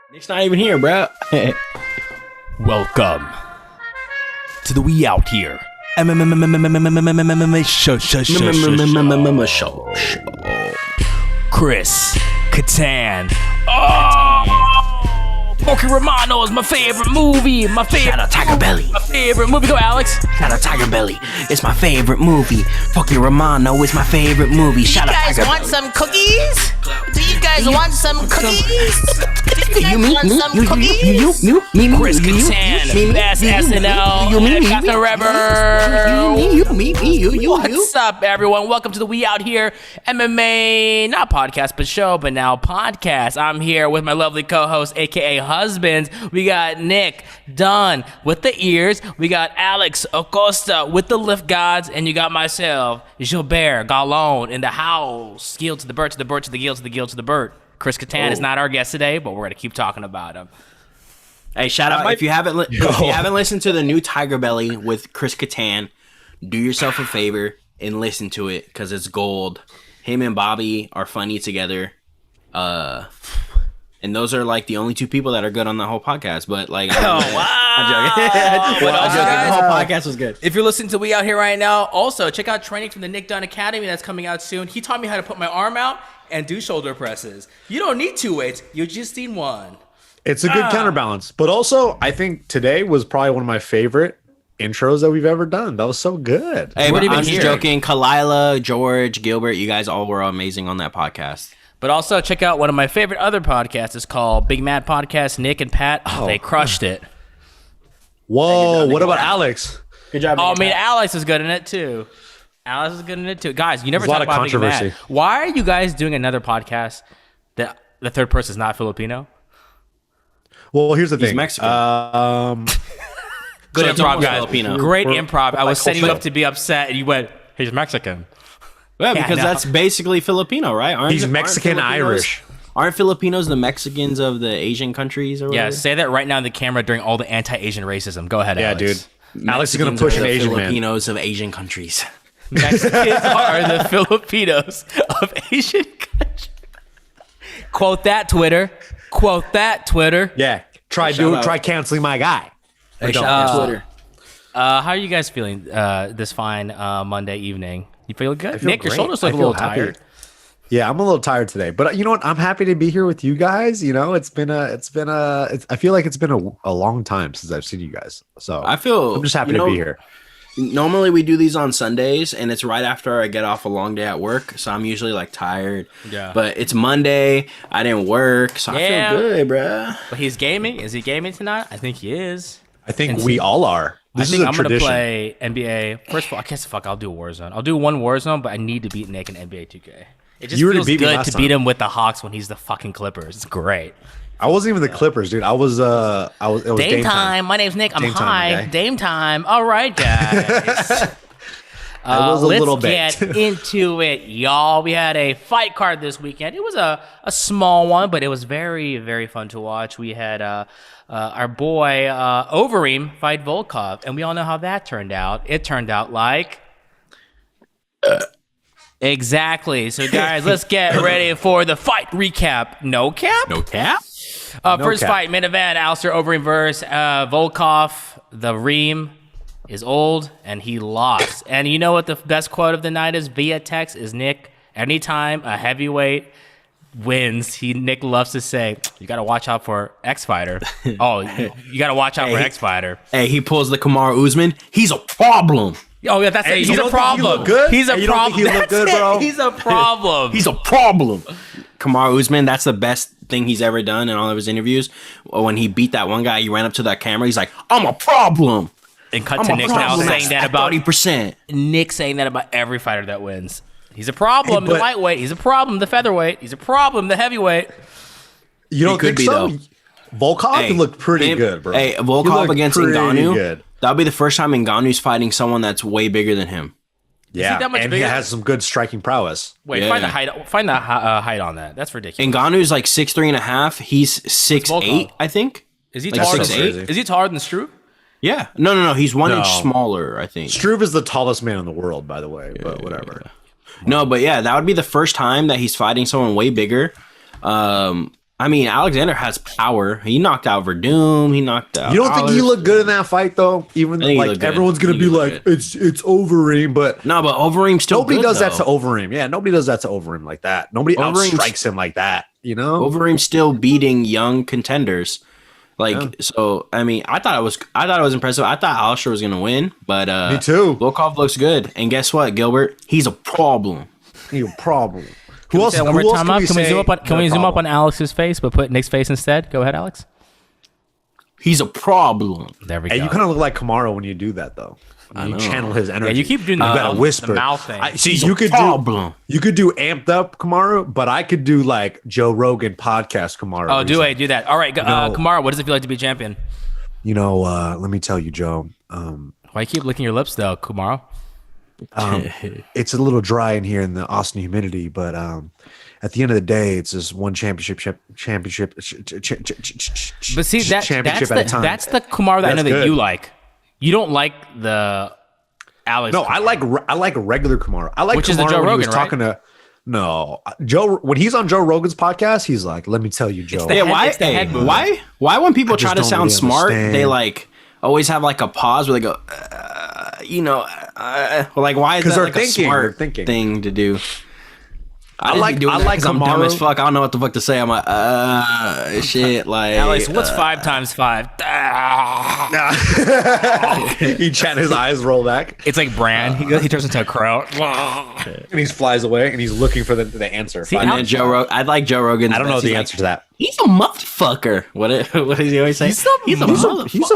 Nick's not even here, bro. Welcome to the We Out Here MMA show. Chris Kattan. Smokey Romano is my favorite movie. Shout out Tiger Belly. My favorite movie. Go, Alex. Shout out Tiger Belly. It's my favorite movie. Fucking Romano is my favorite movie. Shout out Tiger Belly. Do you guys want some cookies? Do you guys want some cookies? Me, Chris Kattan, best SNL, Captain Rebel. What's up, everyone? Welcome to the We Out Here MMA, not podcast, but show, but now podcast. I'm here with my lovely co-host, aka husbands. We got Nick Dunn with the ears. We got Alec Acosta with the lift gods, and you got myself, Gilbert Galon, in the house. Gill to the bird, to the bird, to the gill, to the gill, to the bird. Chris Kattan is not our guest today, but we're gonna keep talking about him. Hey, shout out if you haven't listened to the new Tiger Belly with Chris Kattan, do yourself a favor and listen to it because it's gold. Him and Bobby are funny together, and those are like the only two people that are good on the whole podcast. But like, I'm joking. The whole podcast was good. If you're listening to We Out Here right now, also check out training from the Nick Dunn Academy that's coming out soon. He taught me how to put my arm out and do shoulder presses. You don't need two weights, you just need one. It's a good counterbalance. But also, I think today was probably one of my favorite intros that we've ever done. That was so good. Hey, but I'm just joking. Kalila, George, Gilbert, you guys all were amazing on that podcast. But also check out one of my favorite other podcasts. It's called Big Mad Podcast. Nick and Pat, they crushed it. Whoa, what about Alex? Good job. Oh, I mean, Alex is good in it too. Guys, you never talk about Big Mad. Why are you guys doing another podcast that the third person is not Filipino? Well, here's the thing. He's Mexican. Good improv, guys. Filipino. Great improv. I was setting you up to be upset, and you went, he's Mexican. Yeah, because that's basically Filipino, right? He's Mexican-Irish. Aren't Filipinos the Mexicans of the Asian countries? Or whatever? Yeah, say that right now in the camera during all the anti-Asian racism. Go ahead, Alex. Yeah, dude. Alex is going to push an Asian man. Filipinos of Asian countries. Mexicans are the Filipinos of Asian countries. Quote that, Twitter. Quote that, Twitter. Yeah, try canceling my guy. Hey, shout out Twitter. How are you guys feeling this fine Monday evening? You feel good? Feel Nick, great. your shoulders look a little tired. Yeah, I'm a little tired today, but you know what? I'm happy to be here with you guys. You know, I feel like it's been a long time since I've seen you guys. So I'm just happy to be here. Normally we do these on Sundays, and it's right after I get off a long day at work, so I'm usually like tired. Yeah. But it's Monday. I didn't work, so I feel good, bruh. But he's gaming. Is he gaming tonight? I think he is. I think we all are. This is a tradition. I'm gonna play NBA. First of all, I guess I'll do Warzone. I'll do one Warzone, but I need to beat Nick in NBA 2K. It just feels good to beat him with the Hawks when he's the fucking Clippers. It's great. I wasn't even the Clippers, dude. It was Dame time. My name's Nick. I'm high. Dame time. All right, guys. Let's get into it, y'all. We had a fight card this weekend. It was a small one, but it was very, very fun to watch. We had our boy Overeem fight Volkov, and we all know how that turned out. It turned out like... Exactly. So, guys, let's get ready for the fight recap. No cap? No cap? First fight, main event, Alistair Overeem versus Volkov. The Reem is old, and he lost. And you know what the best quote of the night is via text is Nick, anytime a heavyweight wins, Nick loves to say, you got to watch out for X-Fighter. Oh, you got to watch out for X-Fighter. Hey, he pulls the Kamaru Usman. He's a problem. Oh, yeah, that's it. He's a problem. He's a problem. You look good, bro. He's a problem. He's a problem. Kamaru Usman, that's the best thing he's ever done in all of his interviews. When he beat that one guy, he ran up to that camera. He's like, I'm a problem. And cut to Nick now saying that about 30%. Nick saying that about every fighter that wins. He's a problem, the lightweight. He's a problem, the featherweight. He's a problem, the heavyweight. You don't think so? Volkov looked pretty good, bro. Hey, Volkov against Ngannou. That'll be the first time Ngannou's fighting someone that's way bigger than him. Yeah, and he has some good striking prowess. Wait, find the height. Find the height on that. That's ridiculous. Ngannou's like 6'3.5". He's 6'8", I think. Is he taller than 6'8"? Is he taller than Struve? Yeah. No. He's 1 inch smaller, I think. Struve is the tallest man in the world, by the way. But whatever. No, but yeah, that would be the first time that he's fighting someone way bigger. I mean, Alexander has power. He knocked out Verdum. He knocked out. You don't think he looked good in that fight though? Even like everyone's gonna be like, it's Overeem, but no, but Overeem still. Nobody does that to Overeem. Yeah, nobody does that to Overeem like that. Nobody outstrikes him like that. You know, Overeem's still beating young contenders. So I mean, I thought it was impressive. I thought Alistair was gonna win, but me too. Volkov looks good, and guess what, Gilbert? He's a problem. He's a problem. Who else? One more time up. Can we zoom up on Alex's face, but put Nick's face instead? Go ahead, Alex. He's a problem. There we go. And you kind of look like Kamaru when you do that, though. You channel his energy. Yeah, you keep doing that whisper. The mouth thing. You could do amped up Kamaru, but I could do like Joe Rogan podcast Kamaru. Oh, do that. All right, Kamaru, what does it feel like to be champion? Let me tell you, Joe. Why you keep licking your lips, though, Kamaru? It's a little dry in here in the Austin humidity, but at the end of the day, it's just one championship. But see, that's the Kamaru that I know that you like. You don't like the Alex. No, Kamaru. I like regular Kamaru. I like which Kamaru is the Joe when Rogan, he was talking to. No, Joe. When he's on Joe Rogan's podcast, he's like, "Let me tell you, Joe." Why when people try to sound smart, they like always have like a pause where they go, like why is that like a smart thing to do? I like Kamaru. I'm dumb as fuck. I don't know what the fuck to say. I'm like, shit. Like, Alex, what's 5 times 5? He chat, his eyes roll back. It's like Bran. He turns into a crow, and he flies away, and he's looking for the answer. See, and then I'd like Joe Rogan. I don't know the answer to that. He's a motherfucker. What does he always say? He's a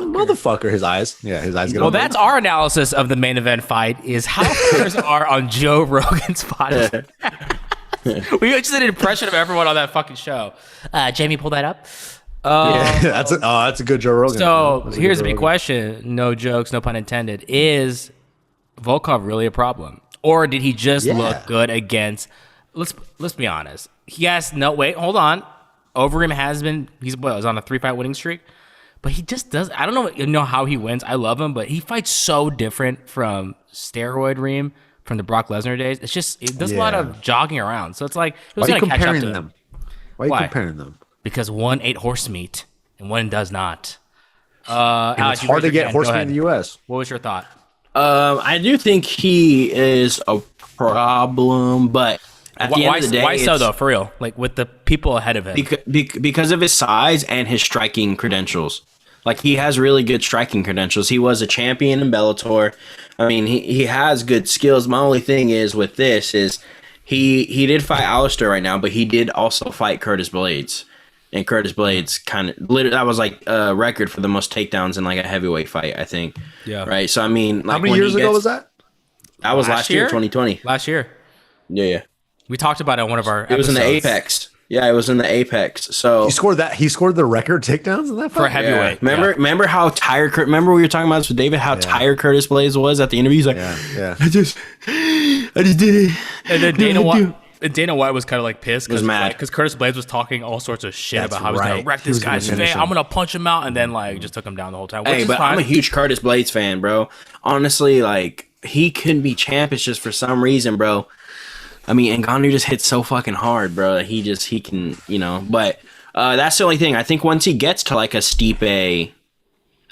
motherfucker. His eyes. Yeah, his eyes get. Well, that's our analysis of the main event fight. Is how players are on Joe Rogan's podcast. We just did an impression of everyone on that fucking show. Jamie, pull that up. That's a good Joe Rogan. So here's a big question. No jokes, no pun intended. Is Volkov really a problem, or did he just look good against? Let's be honest. Hold on. Overeem has been. He's on a 3-fight winning streak, but he just does. I don't know how he wins. I love him, but he fights so different from steroid Reem. From the Brock Lesnar days, it's just it does a lot of jogging around. So it's like it was going to catch up to him. Why are you comparing them? Because one ate horse meat and one does not. Alex, it's hard to get horse meat in the U.S. What was your thought? I do think he is a problem, but at the end of the day, why so though? For real, like with the people ahead of him, because of his size and his striking credentials. Like, he has really good striking credentials. He was a champion in Bellator. I mean, he has good skills. My only thing is with this is he did fight Alistair right now, but he did also fight Curtis Blades. And Curtis Blades that was like a record for the most takedowns in like a heavyweight fight, I think. Yeah. Right. So, I mean, like, how many years ago was that? That was last year, 2020. Last year. Yeah. We talked about it on one of our episodes. It was in the Apex. Yeah, it was in the Apex. So he scored the record takedowns in that fight for a heavyweight. Yeah. Remember how tired? Remember we were talking about this with David? How tired Curtis Blades was at the interview. He's like, I just did it. And then Dana White was kind of like pissed because mad because Curtis Blades was talking all sorts of shit about how he was gonna wreck this guy's face. I'm gonna punch him out, and then like just took him down the whole time. Hey, but I'm a huge Curtis Blades fan, bro. Honestly, like he can be champ. It's just for some reason, bro. I mean, Ngannou just hits so fucking hard, bro. He can, But that's the only thing. I think once he gets to like a Stipe,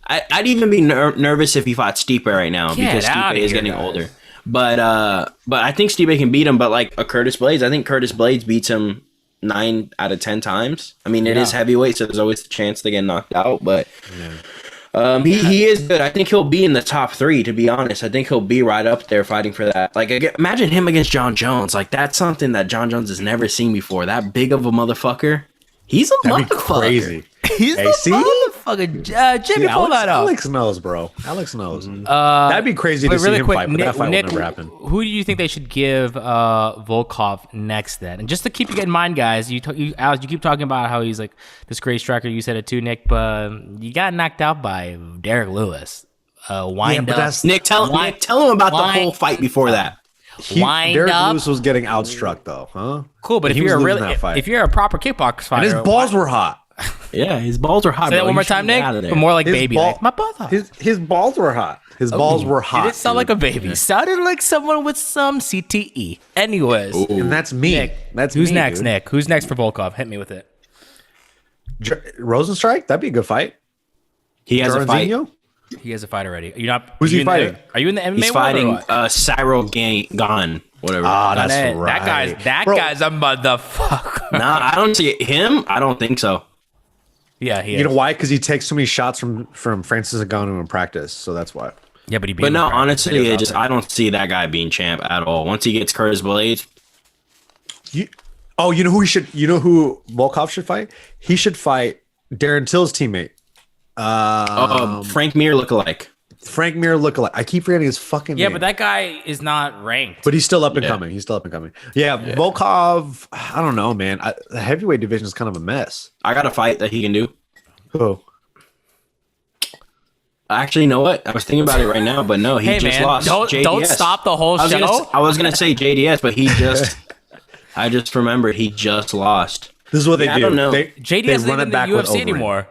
I'd even be nervous if he fought Stipe right now because Stipe is getting older. But I think Stipe can beat him. But like a Curtis Blades, I think Curtis Blades beats him 9 out of 10 times. I mean, it is heavyweight, so there's always a chance to get knocked out. But he is good. I think he'll be in the top 3, to be honest. I think he'll be right up there fighting for that. Like, imagine him against John Jones. Like, that's something that John Jones has never seen before. That big of a motherfucker. He's a motherfucker. Crazy. He's a motherfucker. Jimmy, pull that up. Alex knows, bro. Alex knows. That'd be crazy to see him fight, but that fight will never happen. Who do you think they should give Volkov next then? And just to keep you in mind, guys, Alex, you keep talking about how he's like this great striker. You said it too, Nick, but you got knocked out by Derek Lewis. Wind up. Nick, tell him about the whole fight before that. Derek Lewis was getting outstruck though, huh? Cool, but if you're a proper kickbox fighter, and his balls were hot. Yeah, his balls were hot. Say that one more time, Nick. But more like baby. My balls hot. His balls were hot. His balls were hot. Did it sound like a baby? Sounded like someone with some CTE. Anyways, and that's me. Nick, who's next? Nick, who's next for Volkov? Hit me with it. Rosenstrike, that'd be a good fight. He has a fight. He has a fight already. You're not. Who's he fighting? Are you in the MMA? He's fighting Cyril Gane, whatever. Ah, that's right. That guy's a motherfucker. Nah, I don't see him. I don't think so. Yeah, he is. You know why? Because he takes so many shots from Francis Ngannou in practice, so that's why. Yeah, but But no, honestly, I don't see that guy being champ at all. Once he gets Curtis Blades. You know who he should? You know who Volkov should fight? He should fight Darren Till's teammate. Frank Mir lookalike. Frank Mir lookalike. I keep forgetting his fucking name. Yeah, but that guy is not ranked. But he's still up and coming. Yeah, Volkov, I don't know, man. The heavyweight division is kind of a mess. I got a fight that he can do. Who? Actually, you know what? I was thinking about it right now, but no, he just lost. Don't stop the whole show. I was gonna say JDS, but I just remembered he just lost. This is what they do. I don't know. JDS isn't in the UFC anymore.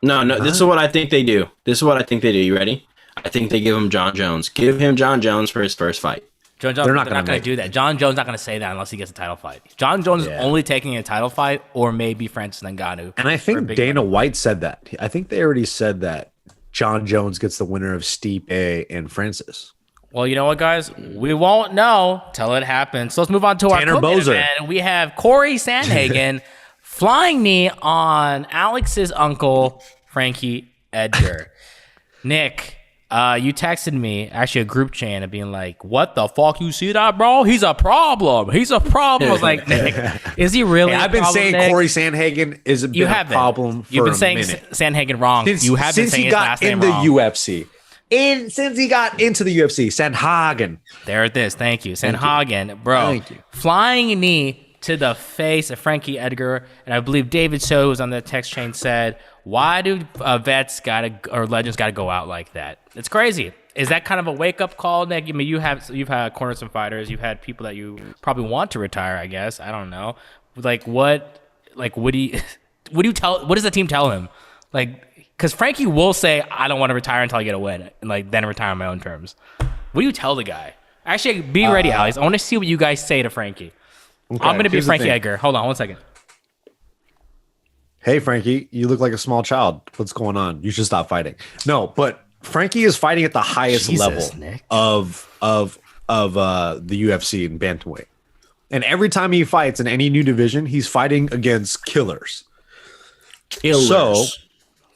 No, this is what I think they do. You ready? I think they give him John Jones. Give him John Jones for his first fight. John Jones, they're not going to do that. John Jones not going to say that unless he gets a title fight. John Jones is only taking a title fight, or maybe Francis Ngannou. And I think Dana White said that. I think they already said that John Jones gets the winner of Stipe and Francis. Well, you know what, guys? We won't know till it happens. So let's move on to our co-main. We have Corey Sandhagen flying knee on Alex's uncle, Frankie Edgar. Nick, you texted me, actually a group chat, and being like, what the fuck, you see that, bro? He's a problem. I was like, Nick, is he really I've been saying Nick? Corey Sandhagen is a problem for You've been saying Sandhagen wrong. Since he got in the UFC. Since he got into the UFC, Sandhagen. There it is. Thank you. Sandhagen, bro. Thank you. Flying knee to the face of Frankie Edgar, and I believe David So, who was on the text chain, said, why do legends gotta go out like that? It's crazy. Is that kind of a wake-up call, Nick? I mean, you've had cornered some fighters, you've had people that you probably want to retire, I guess. I don't know. What does the team tell him? Because Frankie will say, I don't want to retire until I get a win, and then retire on my own terms. What do you tell the guy? Actually, be ready, Alex. I want to see what you guys say to Frankie. Okay, I'm going to be Frankie Edgar. Hold on 1 second. Hey, Frankie, you look like a small child. What's going on? You should stop fighting. No, but Frankie is fighting at the highest level Nick. of the UFC in bantamweight. And every time he fights in any new division, he's fighting against killers. So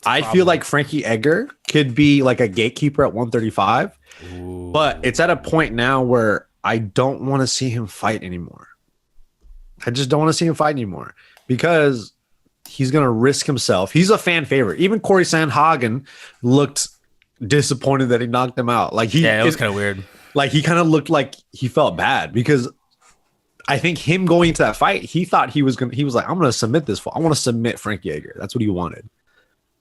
I feel like Frankie Edgar could be like a gatekeeper at 135. Ooh. But it's at a point now where I don't want to see him fight anymore. I just don't want to see him fight anymore because he's going to risk himself. He's a fan favorite. Even Corey Sandhagen looked disappointed that he knocked him out. It was kind of weird. He kind of looked like he felt bad because I think him going into that fight, he thought he was like, I'm going to submit this. I want to submit Frankie Edgar. That's what he wanted.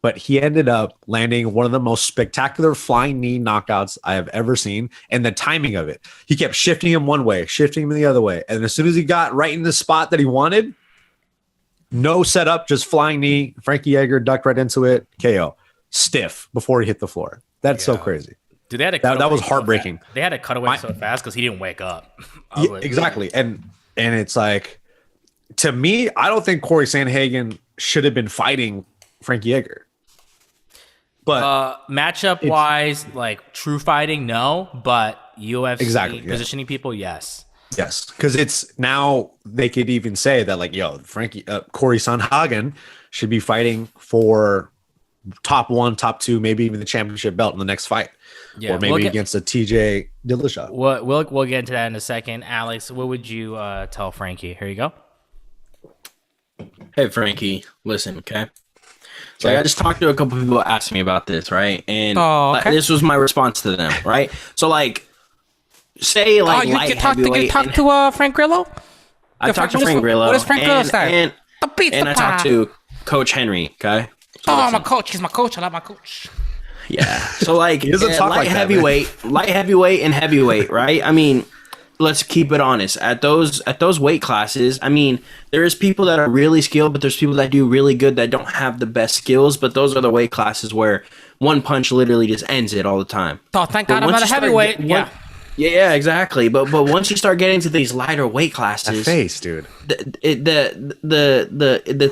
But he ended up landing one of the most spectacular flying knee knockouts I have ever seen. And the timing of it, he kept shifting him one way, shifting him the other way. And as soon as he got right in the spot that he wanted, no setup, just flying knee. Frankie Edgar ducked right into it. KO. Stiff before he hit the floor. That's so crazy. Dude, that was heartbreaking. They had to cut away so fast because he didn't wake up. Exactly. And it's like, to me, I don't think Corey Sandhagen should have been fighting Frankie Edgar. But matchup wise, true fighting, no. But UFC positioning people, yes. Yes, because it's now they could even say that Corey Sandhagen should be fighting for top 1, top 2, maybe even the championship belt in the next fight, or maybe against a TJ Dillashaw. We'll get into that in a second. Alex, what would you tell Frankie? Here you go. Hey Frankie, listen, okay. So I just talked to a couple people asking me about this, right? And this was my response to them, right? So say you can talk to Frank Grillo. I talked to Frank Grillo. What does Frank Grillo say? And I talked to Coach Henry. Okay. So I'm a coach. He's my coach. I love my coach. Yeah. So he doesn't talk light heavyweight, and heavyweight, right? I mean, let's keep it honest. At those weight classes, I mean, there is people that are really skilled, but there's people that do really good that don't have the best skills. But those are the weight classes where one punch literally just ends it all the time. Oh, thank God I'm not a heavyweight. Yeah, exactly. But once you start getting to these lighter weight classes, face, dude. The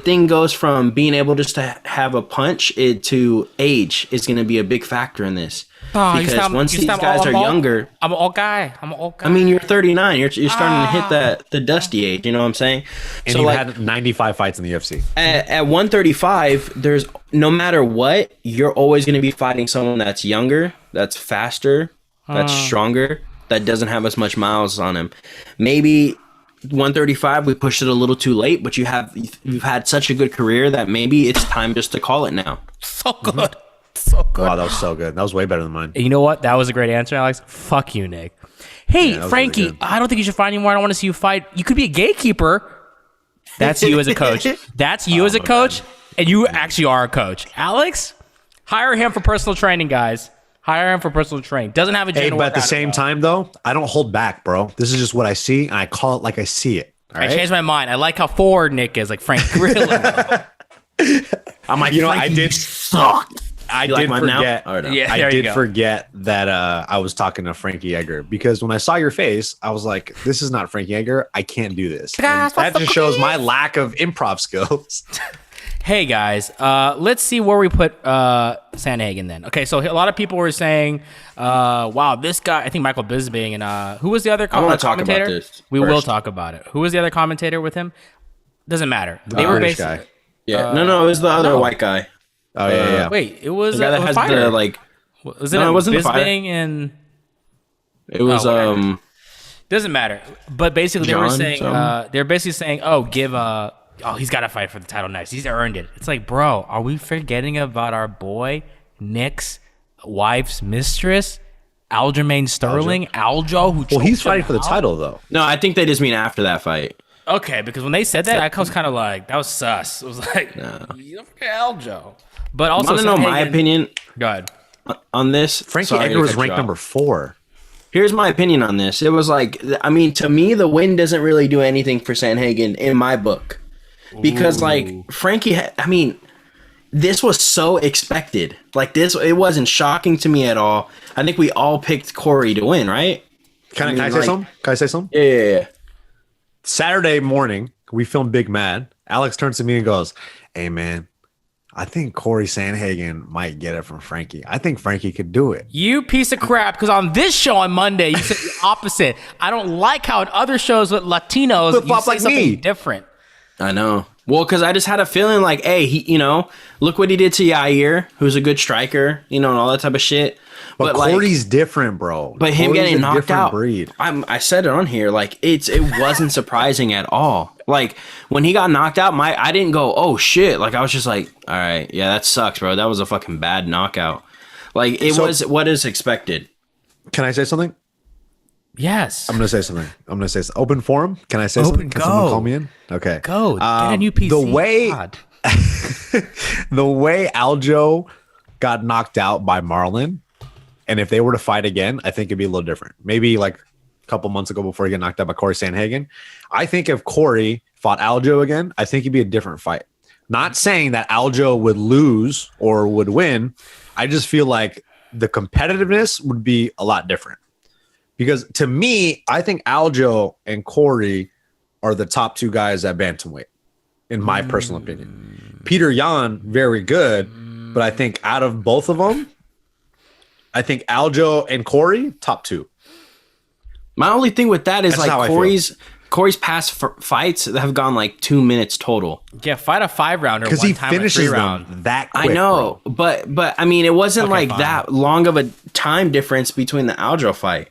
thing goes from being able just to have a punch to age is going to be a big factor in this. Because once these guys are younger, I'm an old guy. I mean, you're 39. You're starting to hit the dusty age. You know what I'm saying? And so you had 95 fights in the UFC. At 135, there's no matter what, you're always going to be fighting someone that's younger, that's faster, that's stronger, that doesn't have as much miles on him. Maybe 135, we pushed it a little too late, but you've had such a good career that maybe it's time just to call it now. So good. So good. Wow, that was so good. That was way better than mine. You know what? That was a great answer, Alex. Fuck you, Nick. Hey, Frankie, really I don't think you should fight anymore. I don't want to see you fight. You could be a gatekeeper. That's you as a coach. That's you as a coach, and you actually are a coach. Alex, hire him for personal training, guys. Hire him for personal training. Doesn't have a gym. Hey, but at the same time, though, I don't hold back, bro. This is just what I see, and I call it like I see it. I changed my mind. I like how forward Nick is, like Frank Grillo. I'm like, I did suck. I did forget. Yeah, I did forget that I was talking to Frankie Edgar, because when I saw your face, I was like, "This is not Frankie Edgar. I can't do this." And that just shows my lack of improv skills. Hey guys, let's see where we put Sandhagen then. Okay, so a lot of people were saying, "Wow, this guy." I think Michael Bisping and who was the other commentator? I want to talk about this. We will talk about it. Who was the other commentator with him? Doesn't matter. They were British basically. guy. Yeah, no, it was the other white guy. Oh yeah. Wait, it was the guy that has fighter. the like. Was it? No, it wasn't the fighter. Bisping and. It was Doesn't matter. But basically, they were John, saying they're basically saying, "Oh, he's got to fight for the title next. He's earned it." It's like, bro, are we forgetting about our boy Nick's wife's mistress, Aljamain Sterling, Aljo? Who? Well, he's fighting for the title though. No, I think they just mean after that fight. Okay, because when they said that, I was kind of like, that was sus. It was like, you don't forget Aljo. But also, want to know my opinion? Go ahead. On this. Frankie Edgar was ranked number 4. Here's my opinion on this. It was like, I mean, to me, the win doesn't really do anything for Sandhagen in my book. Because, like, Frankie, I mean, this was so expected. Like, it wasn't shocking to me at all. I think we all picked Corey to win, right? Can I say something? Can I say something? Yeah. Saturday morning, we filmed Big Mad. Alex turns to me and goes, "Hey, man, I think Corey Sandhagen might get it from Frankie. I think Frankie could do it." You piece of crap, because on this show on Monday, you said the opposite. I don't like how in other shows with Latinos, you say something different. I know. Well, because I just had a feeling like, hey, he, look what he did to Yair, who's a good striker, and all that type of shit. But Corey's different, bro. But him Corey's getting knocked out, breed. I said it on here, like it wasn't surprising at all. Like when he got knocked out, I didn't go, oh shit. Like I was just like, all right, yeah, that sucks, bro. That was a fucking bad knockout. Like it was what is expected. Can I say something? Yes. I'm gonna say something. Open forum. Can I say something? Can someone call me in? Okay. Go. Get a new PC. The way Aljo got knocked out by Marlon, and if they were to fight again, I think it'd be a little different. Maybe like a couple months ago before he got knocked out by Corey Sandhagen. I think if Corey fought Aljo again, I think it'd be a different fight. Not saying that Aljo would lose or would win. I just feel like the competitiveness would be a lot different. Because to me, I think Aljo and Corey are the top 2 guys at bantamweight, in my personal opinion. Peter Yan, very good, but I think out of both of them, I think Aljo and Corey, top 2. My only thing with that is that's like Corey's past fights have gone like 2 minutes total. Yeah, fight a 5-rounder because he finishes them that quick. I know, bro. but I mean, it wasn't that long of a time difference between the Aljo fight.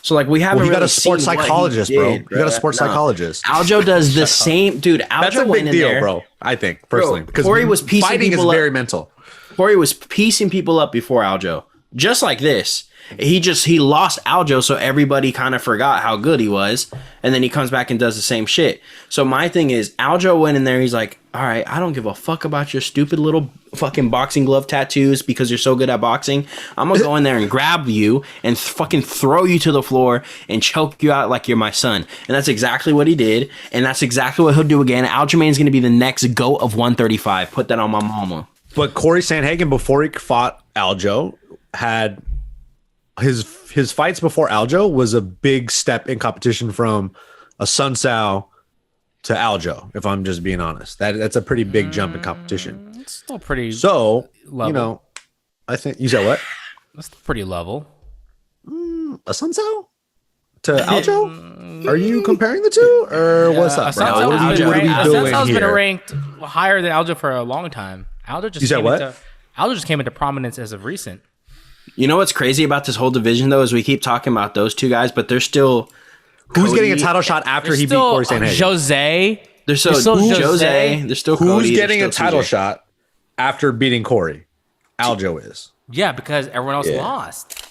So like we haven't. You got really a sports psychologist, bro. You got a sports psychologist. Aljo does the same, dude. Aljo That's a big deal, bro. I think personally, because Corey was piecing fighting people is very mental. Corey was piecing people up before Aljo, just like this. He lost Aljo, so everybody kind of forgot how good he was, and then he comes back and does the same shit. So my thing is, Aljo went in there. He's like, all right, I don't give a fuck about your stupid little fucking boxing glove tattoos because you're so good at boxing. I'm gonna go in there and grab you and fucking throw you to the floor and choke you out like you're my son. And that's exactly what he did, and that's exactly what he'll do again. Aljamain's gonna be the next GOAT of 135. Put that on my mama. But Corey Sandhagen, before he fought Aljo, had his fights before Aljo was a big step in competition from a Sun Sao to Aljo. If I'm just being honest, that's a pretty big jump in competition. It's still pretty. So level. you know, I think you said what? That's pretty level. A Sun Sao to Aljo? Are you comparing the two, or what's up, bro? What are we doing Sunsao's been here? ranked higher than Aljo for a long time. Aljo just You said what? Aljo just came into prominence as of recent. You know what's crazy about this whole division though is we keep talking about those two guys, but they're still. Who's getting a title shot after he beat Corey Sandhagen? Jose. There's still Jose. There's still Cody. Who's getting a still title TJ. shot after beating Corey? Aljo is. Yeah, because everyone else lost.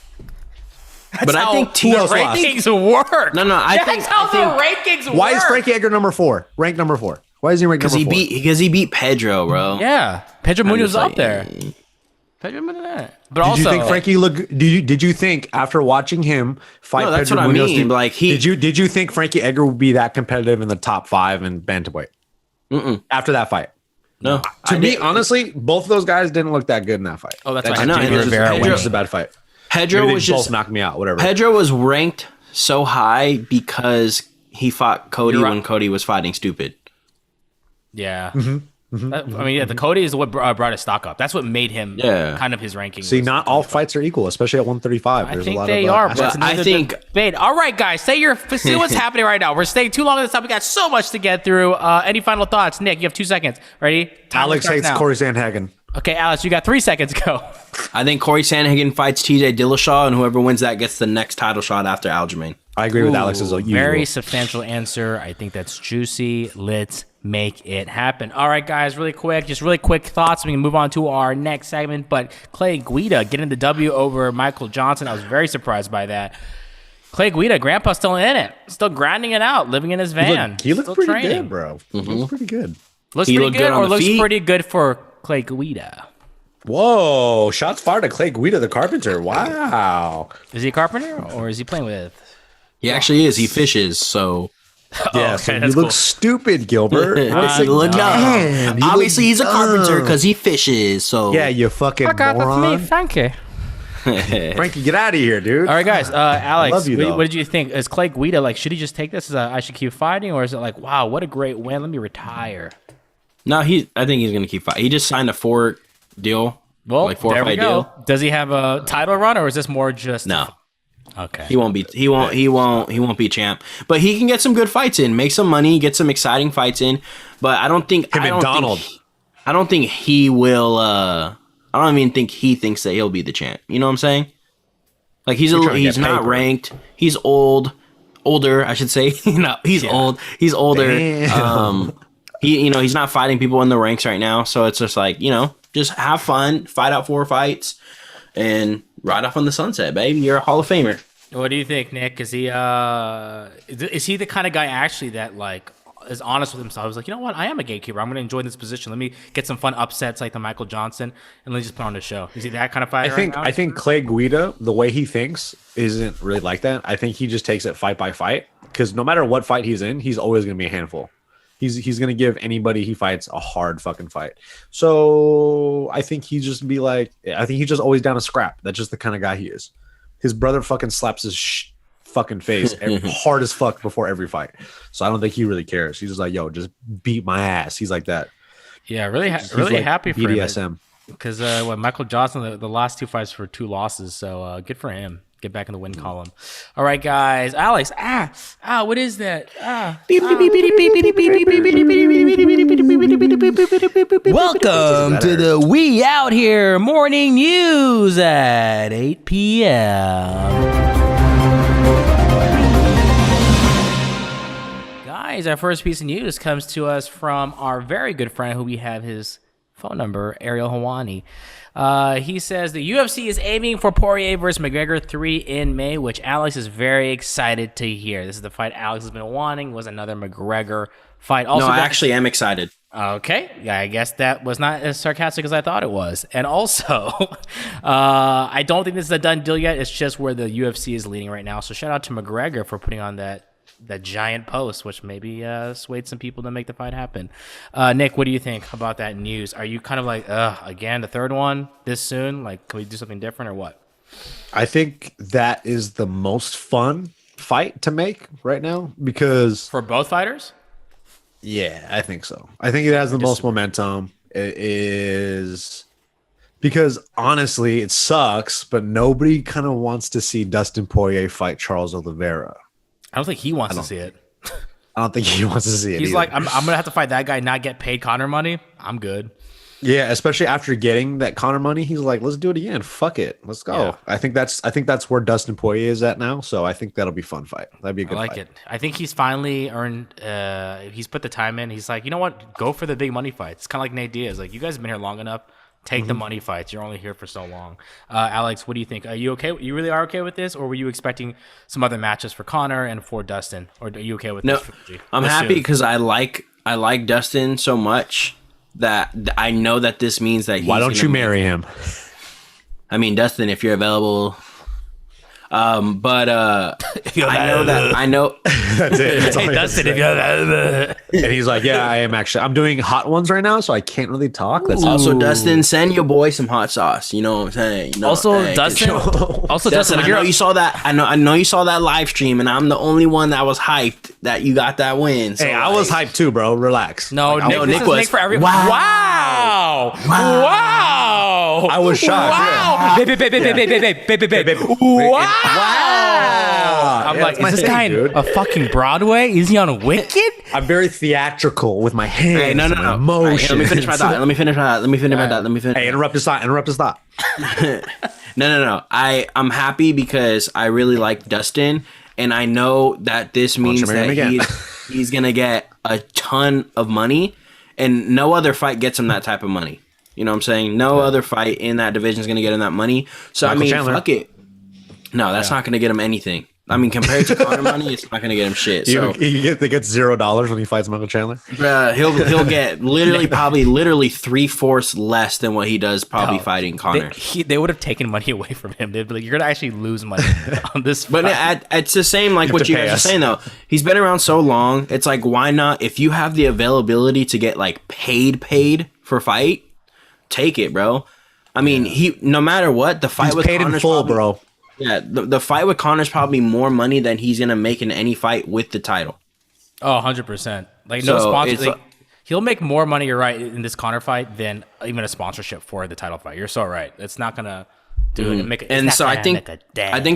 But I think else lost? rankings work. No, I That's think how the rankings work. Why is Frankie Edgar number 4? Ranked number 4. Why is he ranked number 4? Because he beat Pedro, bro. Yeah, Pedro Munoz just up like, there. Pedro Munoz. But Did also, you think Frankie looked? Did you think after watching him fight No, that's Pedro what I Munoz? mean. Like did you think Frankie Edgar would be that competitive in the top 5 in bantamweight? After that fight, No. to me, honestly, both of those guys didn't look that good in that fight. Oh, that's I right. know. Jimmy It was Rivera just- winning. Just a bad fight. Pedro Maybe they was both just knocked me out. Whatever. Pedro was ranked so high because he fought Cody You're right. when Cody was fighting stupid. Yeah. I mean, the Cody is what brought his stock up. That's what made him kind of his ranking. See, not all fights are equal, especially at 135. I There's think a lot they of, are, aspects. but I think- debate. All right, guys, see what's happening right now. We're staying too long on this topic. We got so much to get through. Any final thoughts, Nick? You have 2 seconds. Ready? Timer Alex starts hates now. Corey Sandhagen. Okay, Alex, you got 3 seconds. Go. I think Corey Sandhagen fights TJ Dillashaw, and whoever wins that gets the next title shot after Aljamain. I agree with Alex as usual. Very substantial answer. I think that's juicy. Let's make it happen. All right, guys, really quick thoughts. We can move on to our next segment. But Clay Guida getting the W over Michael Johnson. I was very surprised by that. Clay Guida, grandpa's still in it. Still grinding it out, living in his van. He looked still pretty training. good, bro. He looked pretty good. Looks He pretty looked good, good on or the looks feet. pretty good for Clay Guida. Whoa! Shots fired at Clay Guida, the carpenter. Wow. Is he a carpenter, or is he playing with? He actually is. He fishes, so Yeah, okay, so you that's look cool. stupid, Gilbert. look dumb. You obviously look he's a carpenter dumb. because he fishes. So Yeah, you fucking moron. Frankie. Frankie, get out of here, dude. All right, guys. Alex, love you, though. what did you think? Is Clay Guida like? Should he just take this as I should keep fighting, or is it like, wow, what a great win? Let me retire. No, I think he's gonna keep fighting. He just signed a 4 deal. Well, like 4 there we fight go. deal. Does he have a title run, or is this more just No. Okay. He won't be champ. But he can get some good fights in, make some money, get some exciting fights in. But I don't think and Donald. I don't think he will I don't even think he thinks that he'll be the champ. You know what I'm saying? Like he's trying to he's get not paper. ranked. He's older, I should say. No, he's old. He's older. Damn. He's not fighting people in the ranks right now, so it's just like, just have fun, fight out 4 fights and ride off on the sunset, baby. You're a Hall of Famer. What do you think, Nick? Is he the kind of guy actually that like is honest with himself? He's like, you know what? I am a gatekeeper. I'm going to enjoy this position. Let me get some fun upsets like the Michael Johnson, and let me just put on the show. Is he that kind of fighter? I think Clay Guida, the way he thinks, isn't really like that. I think he just takes it fight by fight, because no matter what fight he's in, he's always going to be a handful. He's going to give anybody he fights a hard fucking fight. So I think he's just always down to scrap. That's just the kind of guy he is. His brother fucking slaps his fucking face hard as fuck before every fight. So I don't think he really cares. He's just like, yo, just beat my ass. He's like that. Yeah, really He's really like happy for BDSM. him. Because Michael Johnson, the last 2 fights were 2 losses, so good for him. Get back in the win column. All right, guys. Alex, what is that? Welcome to the We Out Here morning news at 8 p.m. Guys, our first piece of news comes to us from our very good friend who we have his phone number, Ariel Hawani. He says the UFC is aiming for Poirier versus McGregor 3 in May, which Alex is very excited to hear. This is the fight Alex has been wanting, was another McGregor fight. Also, No, I actually am excited. Okay, yeah, I guess that was not as sarcastic as I thought it was. And also, I don't think this is a done deal yet. It's just where the UFC is leading right now. So shout out to McGregor for putting on that giant post, which maybe swayed some people to make the fight happen. Nick, what do you think about that news? Are you kind of like, again, the third one this soon? Like, can we do something different or what? I think that is the most fun fight to make right now because For both fighters? yeah, I think so. I think it has the most momentum. It is because honestly, it sucks, but nobody kind of wants to see Dustin Poirier fight Charles Oliveira. I don't think he wants to see it. I don't think he wants to see it. He's either. like, I'm gonna have to fight that guy, not get paid Conor money. I'm good. Yeah, especially after getting that Conor money, he's like, let's do it again. Fuck it. Let's go. Yeah. I think that's where Dustin Poirier is at now. So I think that'll be a fun fight. That'd be a good I like fight. it. I think he's finally earned. He's put the time in. He's like, you know what? Go for the big money fights. It's kind of like Nate Diaz. Like, you guys have been here long enough. Take the money fights. You're only here for so long. Alex, what do you think? Are you okay? You really are okay with this, or were you expecting some other matches for Conor and for Dustin? Or are you okay with this? No, I'm happy because I like Dustin so much that I know that this means that he's Why don't you marry him? I mean, Dustin, if you're available. I know That's it. That's all Hey, he has to Dustin, say. if you're And he's like, yeah, I am actually. I'm doing hot ones right now, so I can't really talk. That's also Dustin, send your boy some hot sauce. You know what I'm saying? You know, also hey, Dustin. Also Dustin, I when know you're you saw that. I know you saw that live stream, and I'm the only one that was hyped that you got that win. So Hey, I was hyped too, bro. Relax. No, Like, Nick, no, this Nick is was- Nick for every. Wow. Wow! I was shocked. Wow! Babe. Wow! I'm Yeah, like, that's my is this thing, guy in dude. a fucking Broadway? Is he on Wicked? I'm very theatrical with my hands. Hey, no. and my emotions. Let me finish my thought. Let me finish my thought. Hey, interrupt his thought. No. I'm happy because I really like Dustin, and I know that this means you marry him that again? he's gonna get a ton of money, and no other fight gets him that type of money. You know what I'm saying? No other fight in that division is gonna get him that money. So Michael I mean, Chandler. fuck it. No, that's not gonna get him anything. I mean, compared to Conor money, it's not gonna get him shit. So He gets $0 when he fights Michael Chandler. he'll get literally 3/4 less than what he does probably fighting Conor. They would have taken money away from him. They'd be like, you're gonna actually lose money on this fight. But it's the same like what to you pay guys are us. saying though. He's been around so long. It's like, why not? If you have the availability to get like paid for fight, take it, bro. I mean, he no matter what the fight He's with paid in Conor's full, probably- bro. Yeah, the fight with Conor's probably more money than he's gonna make in any fight with the title. Oh, 100%. Like, no So, sponsor. it's Like, he'll make more money, you're right, in this Conor fight than even a sponsorship for the title fight. You're so right. It's not going to do it. Make it. And so I think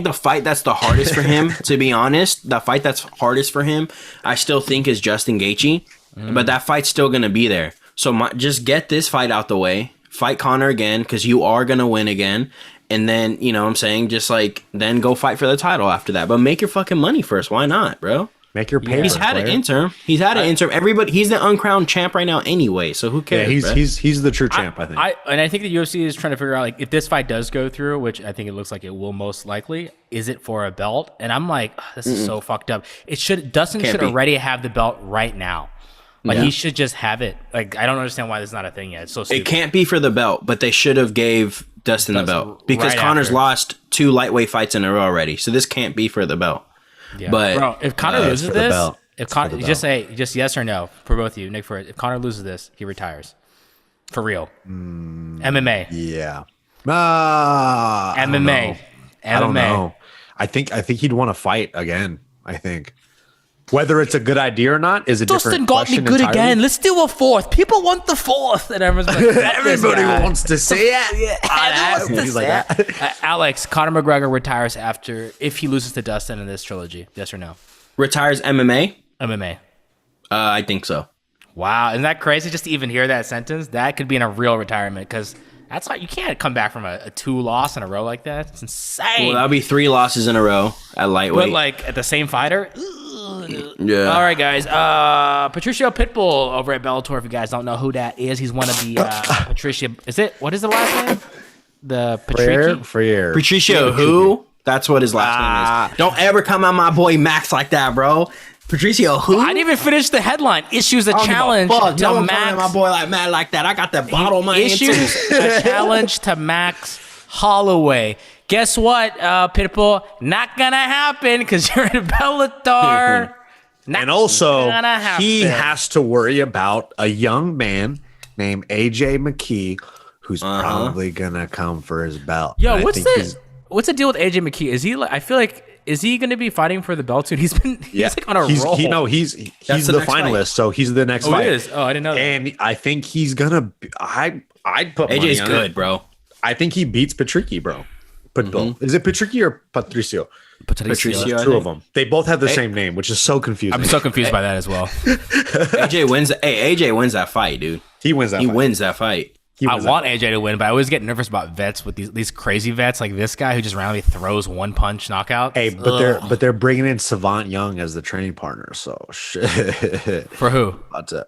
the fight that's the hardest for him, to be honest, the fight that's hardest for him, I still think is Justin Gaethje, but that fight's still gonna be there. So just get this fight out the way, fight Conor again because you are gonna win again, and then you know what I'm saying, just like then go fight for the title after that. But make your fucking money first. Why not, bro? Make your paper. He's had an interim. He's had an interim. Everybody, he's the uncrowned champ right now anyway. So who Yeah, cares? bro? he's the true champ. I think. I think the UFC is trying to figure out, like, if this fight does go through, which I think it looks like it will most likely, is it for a belt? And I'm like, ugh, this is so fucked up. Dustin Can't should be. already have the belt right now. Like, Yeah. he should just have it. Like, I don't understand why this is not a thing yet. It's so stupid. It can't be for the belt, but they should have gave Dustin the belt because right Conor's after. lost 2 lightweight fights in a row already. So this can't be for the belt. Yeah. But Bro, if Conor loses for the this, belt. if It's for Conor, the just belt. say, just yes or no for both of you, Nick. If Conor loses this, he retires for real. MMA, yeah. I don't MMA, know. I don't MMA. know. I think he'd want to fight again. I think whether it's a good idea or not is a Dustin different got me question good entirely. again. Let's do a fourth. People want the fourth, and everyone's like, Everybody wants to see it. Everyone wants He's to like say that. Alex, Conor McGregor retires after if he loses to Dustin in this trilogy. Yes or no? retires MMA? MMA. I think so. Wow, isn't that crazy? Just to even hear that sentence, that could be in a real retirement because that's like you can't come back from a 2 loss in a row like that. It's insane. Well, that'll be 3 losses in a row at lightweight. But like at the same fighter. yeah. All right, guys. Patricio Pitbull over at Bellator. If you guys don't know who that is, he's one of the Patricia. Is it? What is the last name? The Patrici? Freer. Patricio who? That's what his last name is. Don't ever come at my boy Max like that, bro. Patricio who? I didn't even finish the headline. Issues a I don't give a challenge fuck. to No one coming at my Max. boy like mad like that. I got that bottle in my hand too. Issues a challenge to Max Holloway. Guess what, Pitbull? Not gonna happen because you're in Bellator. Not And also, gonna happen. he has to worry about a young man named AJ McKee who's probably gonna come for his belt. Yo, And I what's think the he's- What's the deal with AJ McKee? Is he like? I feel like is he going to be fighting for the belt soon? He's like on a roll. He's the finalist, fight. So he's the next fight. He is. Oh, I didn't know that. And I think he's gonna. I'd put AJ's good, bro. I think he beats Patricky, bro. Is it Patricky or Patricio? Patricio. Two of them. They both have the same name, which is so confusing. I'm so confused by that as well. AJ wins. AJ wins that fight, dude. He wins that fight. I want AJ to win, but I always get nervous about vets with these crazy vets like this guy who just randomly throws one punch knockout. Hey, but they're bringing in Savant Young as the training partner. So shit. For who?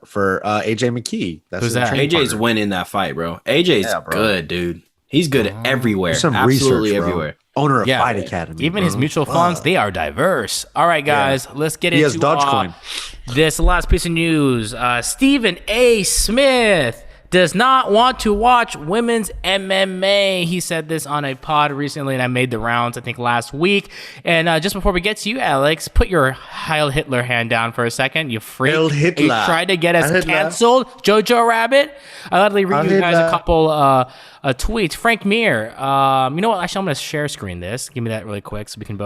For AJ McKee. Who's that? AJ's winning that fight, bro. AJ's good, dude. He's good everywhere. Some absolutely research, everywhere. Owner of Fight Academy. Even his mutual funds, they are diverse. All right, guys, let's get into Dogecoin. This last piece of news. Stephen A. Smith does not want to watch women's MMA. He said this on a pod recently, and I made the rounds, I think, last week. And just before we get to you, Alex, put your Heil Hitler hand down for a second. You freak. Heil Hitler. You tried to get us canceled, Jojo Rabbit. I'll let me read you guys a couple tweets. Frank Mir. You know what? Actually, I'm going to share screen this. Give me that really quick so we can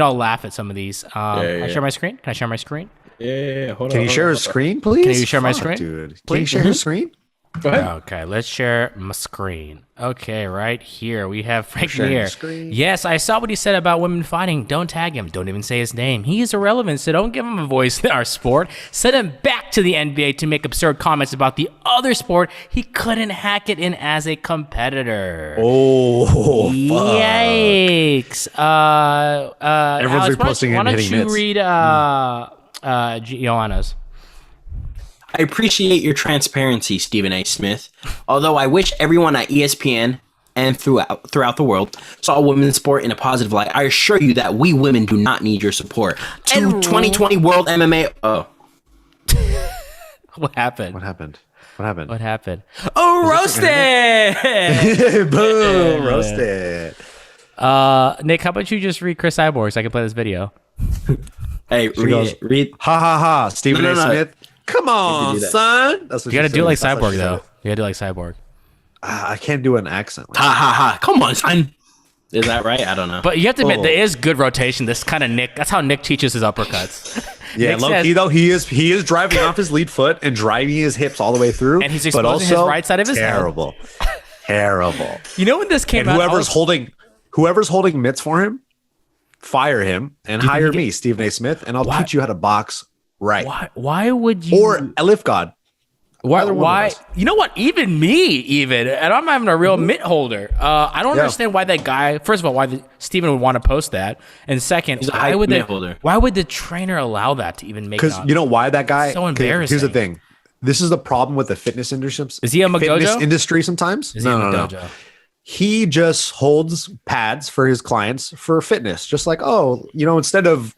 all laugh at some of these. Can I share my screen? Can I share my screen? Yeah. Hold on. Can you share his screen, please? Can you share my screen? Dude. Can you share his screen? Go ahead. Okay, let's share my screen. Okay, right here we have Frank Mir. Yes, I saw what he said about women fighting. Don't tag him. Don't even say his name. He is irrelevant, so don't give him a voice in our sport. Send him back to the NBA to make absurd comments about the other sport. He couldn't hack it in as a competitor. Oh, yikes. Everyone's reposting why and hitting don't you read Joanna's? I appreciate your transparency, Stephen A. Smith. Although I wish everyone at ESPN and throughout the world saw women's sport in a positive light, I assure you that we women do not need your support. To 2020 World MMA. Oh. What happened? Oh, roasted! Boom, roasted. Nick, how about you just read Chris Cyborg so I can play this video? Hey, read. Ha ha ha, Stephen A. Smith. Come on, son. That's what you gotta do like Cyborg, though. You gotta do like Cyborg. I can't do an accent. Ha ha ha. Come on, son. Is that right? I don't know. But you have to admit, there is good rotation. This kind of Nick. That's how Nick teaches his uppercuts. Yeah, low-key, though, he is driving off his lead foot and driving his hips all the way through. And he's exposing his right side of his head. Terrible. You know when this came out? Whoever's holding mitts for him, fire him and hire me, Stephen A. Smith, and I'll teach you how to box right. Why would you? Or Elif God. Why? You know what? Even me, and I'm having a real mitt holder. I don't understand why that guy. First of all, why Steven would want to post that, and second, why would the trainer allow that to even make? Because you know why that guy? So embarrassing. Here's the thing. This is the problem with the fitness industry. Is he a McDojo? Industry sometimes? No. He just holds pads for his clients for fitness. Just like, instead of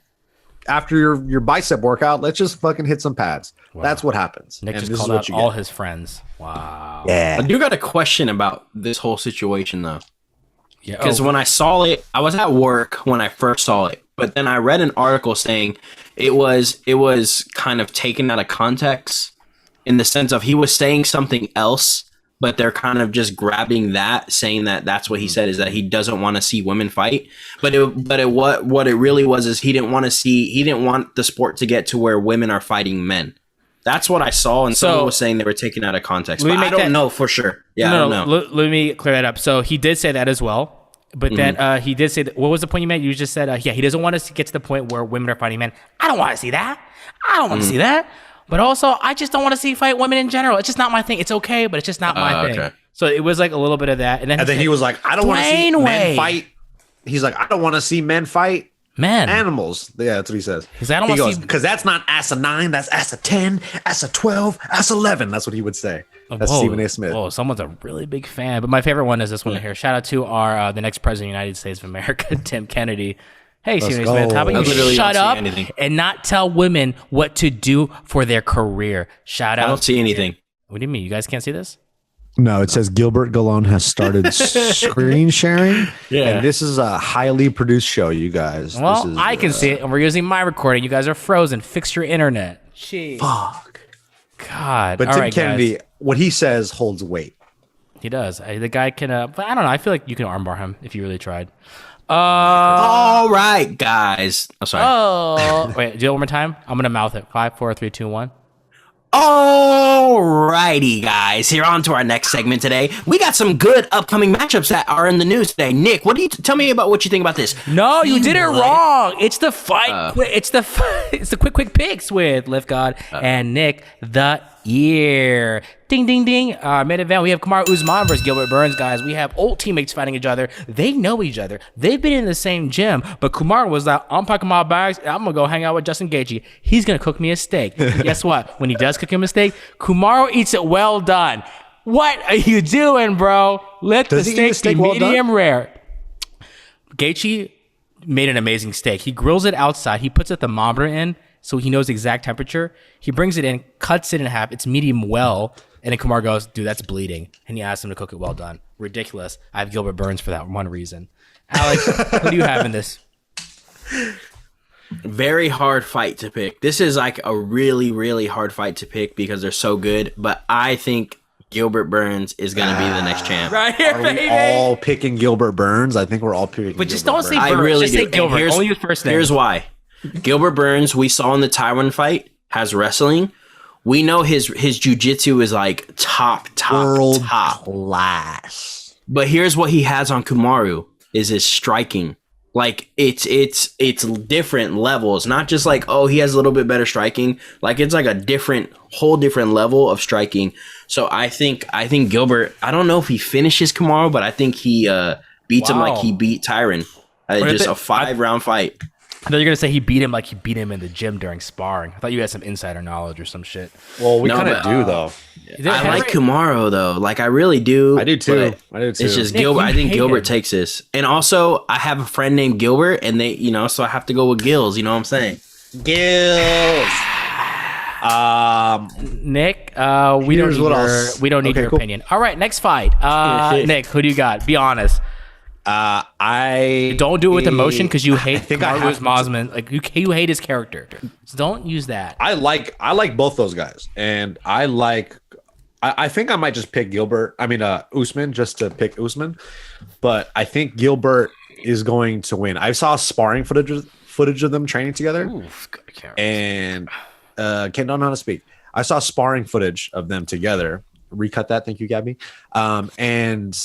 after your bicep workout, let's just fucking hit some pads. Wow. That's what happens. Nick just called out all his friends. Wow. Yeah. I do got a question about this whole situation though. Yeah. Because when I saw it, I was at work when I first saw it, but then I read an article saying it was kind of taken out of context in the sense of he was saying something else, but they're kind of just grabbing that, saying that that's what he said, is that he doesn't want to see women fight. What it really was is he didn't want the sport to get to where women are fighting men. That's what I saw, and someone was saying they were taken out of context. But I don't know for sure. Yeah, I don't know. Let me clear that up. So he did say that as well, but then he did say that. What was the point you made? You just said, he doesn't want us to get to the point where women are fighting men. I don't want to see that. I don't want to see that. But also, I just don't want to see fight women in general. It's just not my thing. It's okay, but it's just not my thing. Okay. So it was like a little bit of that. And then he was like, I don't want to see men fight. He's like, I don't want to see men fight animals. Yeah, that's what he says. Because I don't want to see... Because that's not ASA 9, that's ASA 10, ASA 12, ASA 11. That's what he would say. That's Stephen A. Smith. Oh, someone's a really big fan. But my favorite one is this one here. Shout out to our the next president of the United States of America, Tim Kennedy. Hey, Stephen A. Smith, how about you shut up and not tell women what to do for their career? Shout out. I don't see anything. What do you mean? You guys can't see this? No, it says Gilbert Galon has started screen sharing. Yeah. And this is a highly produced show, you guys. Well, I can see it, and we're using my recording. You guys are frozen. Fix your internet. Jeez. Fuck. God. But Tim Kennedy, what he says holds weight. He does. The guy can. But I don't know. I feel like you can armbar him if you really tried. All right, guys. I'm sorry. Oh, wait. Do it one more time. I'm gonna mouth it. 5, 4, 3, 2, 1. Alrighty, guys. Here on to our next segment today. We got some good upcoming matchups that are in the news today. Nick, what do you tell me about what you think about this? No, you did it wrong. It's the fight. It's the quick picks with Lift God and Nick the Ear. Ding, ding, ding. Main event, we have Kamaru Usman versus Gilbert Burns, guys. We have old teammates fighting each other. They know each other. They've been in the same gym, but Kamaru was like, I'm packing my bags. I'm going to go hang out with Justin Gaethje. He's going to cook me a steak. Guess what? When he does cook him a steak, Kamaru eats it well done. What are you doing, bro? Let the steak be medium rare. Gaethje made an amazing steak. He grills it outside. He puts a thermometer in so he knows the exact temperature. He brings it in, cuts it in half. It's medium well. And then Kamaru goes, dude, that's bleeding. And he asks him to cook it well done. Ridiculous. I have Gilbert Burns for that one reason. Alex, who do you have in this? Very hard fight to pick. This is like a really, really hard fight to pick because they're so good. But I think Gilbert Burns is going to be the next champ. Right here, Are baby. we all picking Gilbert Burns? I think we're all picking But just Gilbert don't say Burns. Burns. I really just say do. Gilbert. Here's- Only his first name. Here's why. Gilbert Burns, we saw in the Taiwan fight, has wrestling. We know his jiu-jitsu is like top World top. class. But here's what he has on Kamaru is his striking. Like it's different levels, not just like, oh, he has a little bit better striking. Like it's like a whole different level of striking. So I think Gilbert, I don't know if he finishes Kamaru, but I think he beats him like he beat Tyron. Just a 5-round fight. I thought you were going to say he beat him like he beat him in the gym during sparring. I thought you had some insider knowledge or some shit. Well, we No, kind of but, do though. I like Kamaru though. Like I really do. I do too. but I do too. It's just Nick, Gilbert. you I think hate Gilbert him. takes this. And also, I have a friend named Gilbert, and they, so I have to go with Gills. You know what I'm saying? Gills. Nick, we don't Here's need what your, else. we don't need Okay, your cool. opinion. All right, next fight. Nick, who do you got? Be honest. I Don't do it with emotion because you hate think I Kamaru have to- Usman. Like you hate his character. So don't use that. I like both those guys, and I think I might just pick Usman just to pick Usman, but I think Gilbert is going to win. I saw sparring footage of them training together, and don't know how to speak. I saw sparring footage of them together. Recut that, thank you, Gabby. And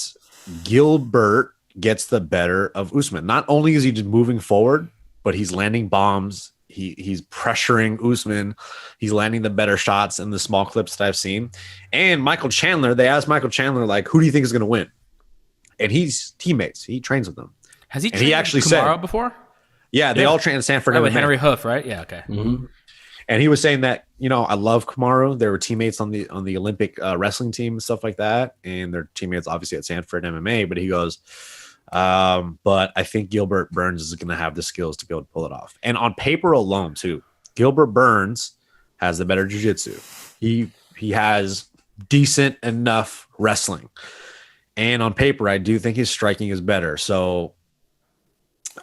Gilbert gets the better of Usman. Not only is he just moving forward, but he's landing bombs. He's pressuring Usman. He's landing the better shots in the small clips that I've seen. And Michael Chandler, they asked Michael Chandler, like, who do you think is going to win? And he's teammates. He trains with them. Has he And trained he actually Kamaru said- before? Yeah, they all train at Stanford. Oh, with MMA. Henry Hoof, right? Yeah, okay. Mm-hmm. And he was saying that, I love Kamaru. They were teammates on the Olympic wrestling team and stuff like that. And they're teammates obviously at Stanford MMA. But he goes, but I think Gilbert Burns is going to have the skills to be able to pull it off. And on paper alone, too, Gilbert Burns has the better jiu-jitsu. He has decent enough wrestling. And on paper, I do think his striking is better. So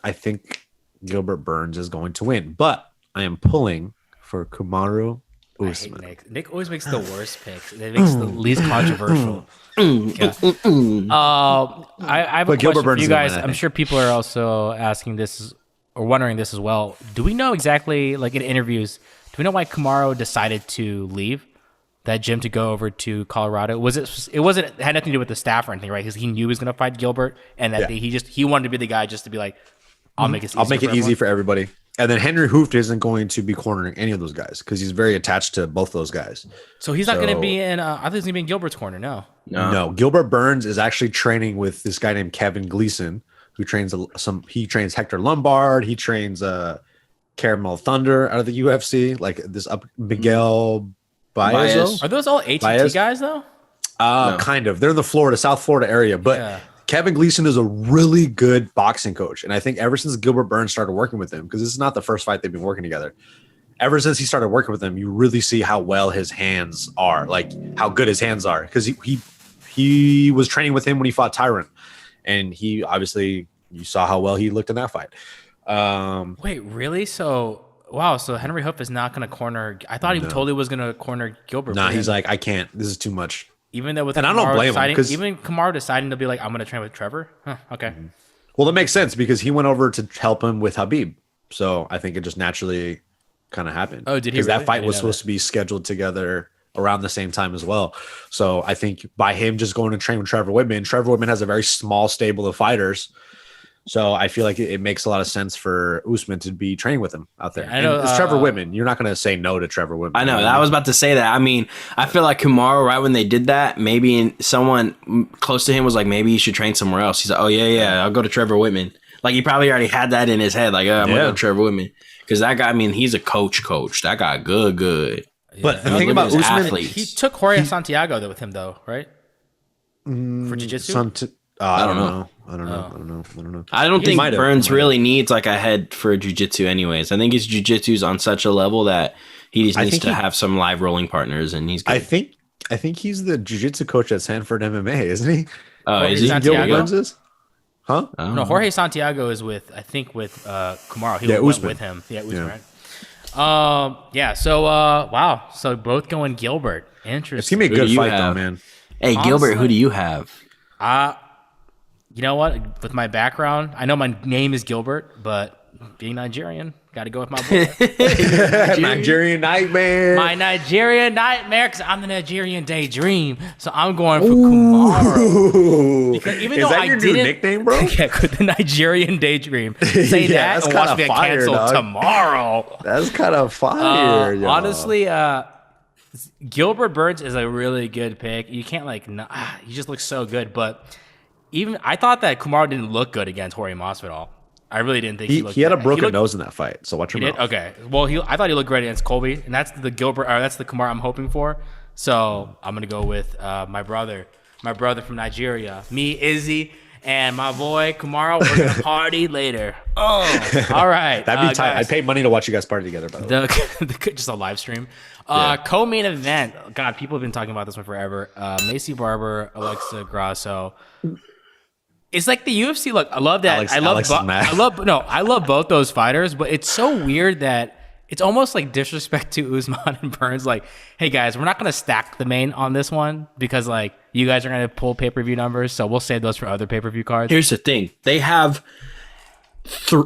I think Gilbert Burns is going to win. But I am pulling for Kamaru I hate Usman. Nick. Nick always makes the worst picks. It makes the least controversial. Okay. I have a But Gilbert question for Burns you is gonna guys. win, I I'm think. sure people are also asking this or wondering this as well. Do we know exactly, like in interviews, do we know why Kamaru decided to leave that gym to go over to Colorado? It had nothing to do with the staff or anything, right? Because he knew he was going to fight Gilbert, and that he wanted to be the guy just to be like, I'll make it Easy for everybody. And then Henry Hooft isn't going to be cornering any of those guys because he's very attached to both those guys. So he's not going to be in. I think he's going to be in Gilbert's corner. No, Gilbert Burns is actually training with this guy named Kevin Gleason, who trains he trains Hector Lombard. He trains Caramel Thunder out of the UFC, like this Miguel Baez. Are those all ATT Baez? guys though? No. Kind of. They're in the South Florida area, but Yeah. Kevin Gleason is a really good boxing coach. And I think ever since Gilbert Burns started working with him, because this is not the first fight they've been working together, ever since he started working with him, you really see how well his hands are, like how good his hands are. Because he was training with him when he fought Tyron. And he obviously, you saw how well he looked in that fight. Wait, really? So wow. So Henry Hoof is not going to corner. I thought he totally was going to corner Gilbert. Nah, but he's then- like, I can't. This is too much. Even though with and I don't blame him because even Kamaru deciding to be like, I'm going to train with Trevor. Huh, okay. Well, that makes sense because he went over to help him with Habib. So I think it just naturally kind of happened. Oh, did he? Because really? that fight was supposed to be scheduled together around the same time as well. So I think by him just going to train with Trevor Whitman has a very small stable of fighters. So I feel like it makes a lot of sense for Usman to be training with him out there. I know, it's Trevor Whitman. You're not going to say no to Trevor Whitman. I know. I was about to say that. I mean, I feel like Kamaru, right when they did that, maybe someone close to him was like, maybe you should train somewhere else. He's like, oh, yeah, I'll go to Trevor Whitman. Like, he probably already had that in his head. Like, I'm going to go to Trevor Whitman. Because that guy, I mean, he's a coach. That guy, good. But the thing about Usman, he took Jorge Santiago with him, though, right? For jiu-jitsu? I don't know. I don't know. I don't think Burns really needs like a head for jiu-jitsu anyways. I think his jiu-jitsu's on such a level that he just needs to have some live rolling partners, and he's good. I think he's the jiu-jitsu coach at Sanford MMA, isn't he? Is he? Gilbert Burns is? Huh? No, Jorge Santiago is with Kamaru. He went with him. Yeah, Usman, right? Yeah, so wow. So both going Gilbert. Interesting. It's gonna be a good fight though, man. Hey, honestly, Gilbert, who do you have? You know what? With my background, I know my name is Gilbert, but being Nigerian, got to go with my boy. Nigerian nightmare. My Nigerian nightmare, because I'm the Nigerian daydream. So I'm going for Kamaru. Because even is though that your new nickname, bro? Yeah, the Nigerian daydream. Say that and watch me get canceled tomorrow. That's kind of fire. Honestly, Gilbert Burns is a really good pick. You can't he just looks so good, but. Even I thought that Kamaru didn't look good against Jorge Masvidal. I really didn't think he looked. He had a broken nose in that fight, so watch your mouth. Okay, well, I thought he looked great against Colby, and that's the Kamaru I'm hoping for. So I'm gonna go with my brother from Nigeria, me, Izzy, and my boy Kamaru. We're gonna party later. Oh, all right. That'd be tight. I'd pay money to watch you guys party together. By the way, just a live stream. Co-main event. God, people have been talking about this one forever. Macy Barber, Alexa Grasso. It's like the UFC. Look, I love that. I love both those fighters, but it's so weird that it's almost like disrespect to Usman and Burns. Like, hey guys, we're not gonna stack the main on this one because like you guys are gonna pull pay-per-view numbers, so we'll save those for other pay-per-view cards. Here's the thing: they have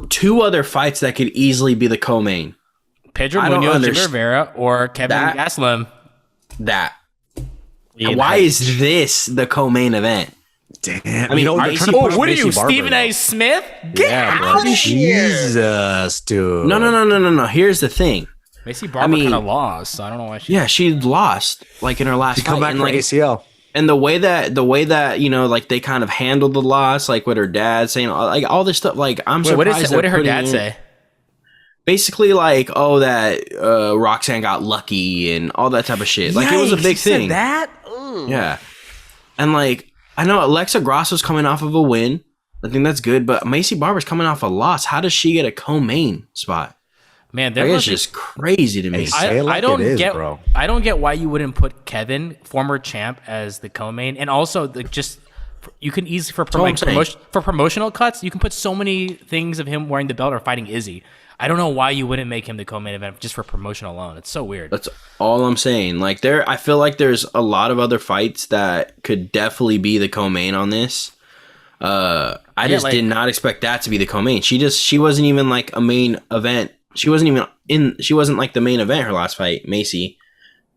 two other fights that could easily be the co-main. Pedro Munoz, Jimmy Rivera, or Kevin Gastelum. Why is this the co-main event? Damn. I mean, what are you, Stephen A. Smith? Get out of here. Jesus, dude. No. Here's the thing. Macy Barber kind of lost, so I don't know why she. Yeah, she lost like in her last fight. Come back for ACL. And the way that you know, like they kind of handled the loss, like with her dad saying like all this stuff. Like I'm surprised. What did her dad say? Basically, like that Roxanne got lucky and all that type of shit. Like it was a big thing. Said that? Yeah, and like. I know Alexa Grasso's coming off of a win. I think that's good, but Macy Barber's coming off a loss. How does she get a co-main spot? Man, that's just crazy to me. I don't get why you wouldn't put Kevin, former champ, as the co-main, and also you can easily for promotional cuts. You can put so many things of him wearing the belt or fighting Izzy. I don't know why you wouldn't make him the co-main event just for promotion alone. It's so weird. That's all I'm saying. Like I feel like there's a lot of other fights that could definitely be the co-main on this. I did not expect that to be the co-main. She wasn't even like a main event. She wasn't like the main event her last fight, Macy.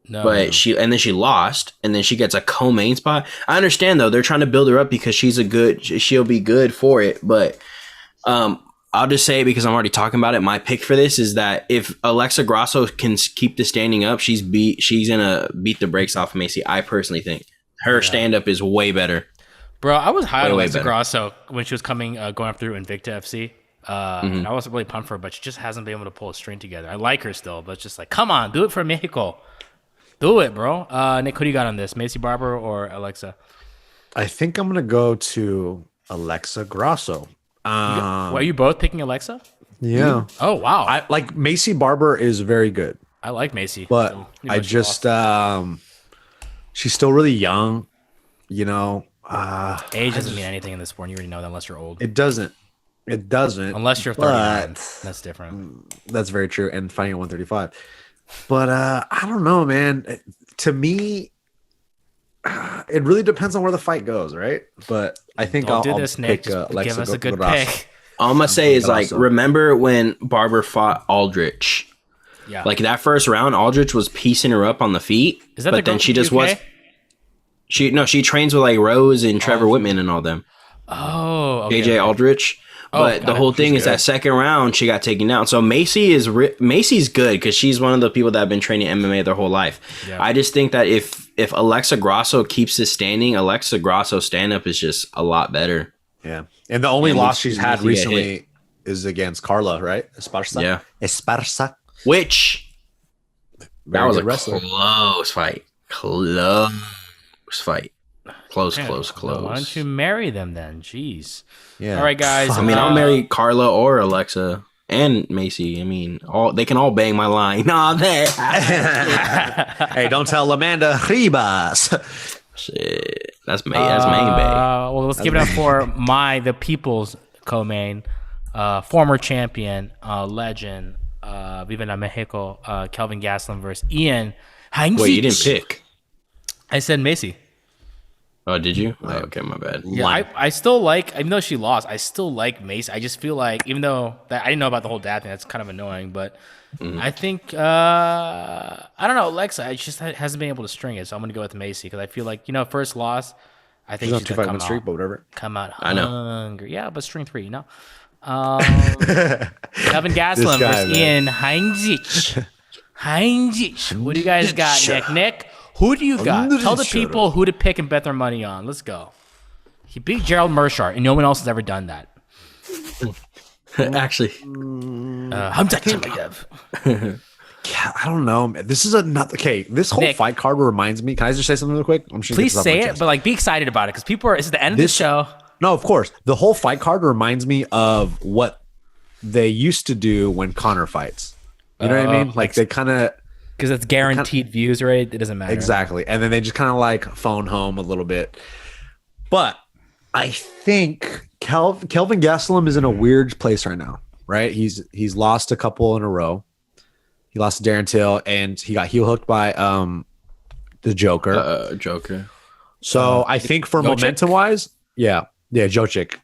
No. Then she lost, and then she gets a co-main spot. I understand though, they're trying to build her up because she'll be good for it, but I'll just say, because I'm already talking about it, my pick for this is that if Alexa Grasso can keep the standing up, she's gonna beat the brakes off of Macy. I personally think her stand-up is way better. Bro, I was high on Alexa Grasso when she was going up through Invicta FC. And I wasn't really pumped for her, but she just hasn't been able to pull a string together. I like her still, but it's just like, come on, do it for Mexico. Do it, bro. Nick, who do you got on this? Macy Barber or Alexa? I think I'm gonna go to Alexa Grasso. Are you both picking Alexa? Yeah. Oh wow. I like Macy Barber is very good. I like Macy, but I just she's still really young. You know, age doesn't mean anything in this sport. You already know that unless you're old. It doesn't. Unless you're 39. That's different. That's very true. And fighting at 135. But I don't know, man. To me, it really depends on where the fight goes, right? But I think Don't I'll do this, Nick. pick Just give us a good Grasso. pick. All I'm gonna say is like, remember when Barber fought Aldrich? Yeah. Like that first round, Aldrich was piecing her up on the feet. Is that but the girl then she from just UK? was. She trains with like Rose and Trevor Whitman and all them. Oh, okay. AJ Aldrich. But got the it. whole thing She's is good. that second round she got taken down. So Macy's good because she's one of the people that have been training MMA their whole life. Yeah. I just think that if Alexa Grasso keeps this standing, Alexa Grasso's stand up is just a lot better. Yeah, and the only And loss we- she's had we get recently is against Carla, right? Esparza. Yeah. Esparza. Which Very that was good a wrestler. close fight. Close fight. Close. Well, why don't you marry them then? Jeez. Yeah. All right, guys. I mean, I'll marry Carla or Alexa and Macy. I mean, they can all bang my line. Nah, they. Hey, don't tell Amanda Ribas. Shit, that's main bang. Well, let's give it up for the people's co-main, former champion, legend, Viva la Mexico, Kelvin Gastelum versus Ian Heinzich. Wait, you didn't pick? I said Macy. Oh, did you? Oh, okay, my bad. Yeah, I still like, even though she lost, I still like Macy. I just feel like, even though I didn't know about the whole dad thing, that's kind of annoying, but I think, I don't know, Alexa, I just hasn't been able to string it, so I'm going to go with Macy because I feel like, first loss, I think She's she's on going to 2-fight streak, but whatever. come out I know. hungry. Yeah, but string 3, Kelvin Gastelum guy, versus man. Ian Heinzich. Heinzich. What do you guys got, Nick? Nick, who do you got? Tell the people who to pick and bet their money on. Let's go. He beat Gerald Mershart, and no one else has ever done that. Actually, Yeah, I don't know. Man. This is another. Okay, this whole Nick. fight card reminds me. Can I just say something real quick? I'm just gonna Please get this off say my it, chest. but like be excited about it because people are. This is the end of the show. No, of course. The whole fight card reminds me of what they used to do when Connor fights. You know what I mean? Like they kind of Because it's guaranteed views, right? It doesn't matter. exactly, and then they just kind of like phone home a little bit. But I think Kelvin Gastelum is in a weird place right now. Right? He's lost a couple in a row. He lost to Darren Till, and he got heel hooked by the Joker. Joker. So I think for momentum wise, yeah, Jocic.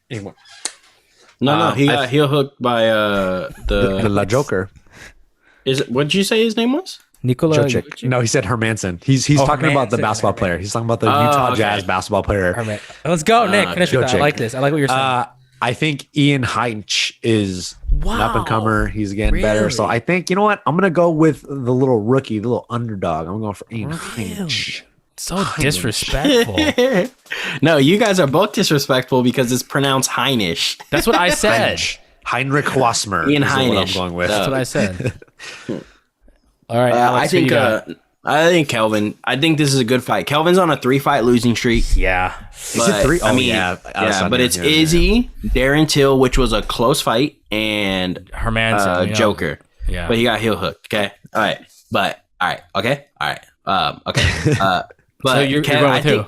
No, he got heel hooked by The La Joker. Is it? What did you say his name was? Nikola. Jocic. No, he said Hermanson. He's talking about the Hermanson, basketball player. He's talking about the Utah Jazz basketball player. Let's go, Nick. Finish with that. I Jocic. like this. I like what you're saying. I think Ian Heinch is an up and comer. He's getting better. So I think, you know what? I'm going to go with the little rookie, the little underdog. I'm going for Ian Heinch. So disrespectful. No, you guys are both disrespectful because it's pronounced Heinisch. That's what I said. Heinrich Wasmer. Ian is what I'm Heinisch. going with. That's what I said. All right. Alex, I who you got? think Kelvin. I think this is a good fight. Kelvin's on a 3-fight losing streak. Yeah. Is it 3? I mean, yeah, but it's Izzy, Darren Till, which was a close fight, and Hermanson. Joker. Yeah. But he got heel hooked. Okay. All right. But all right. Okay. All right. Okay. But So you're going with who?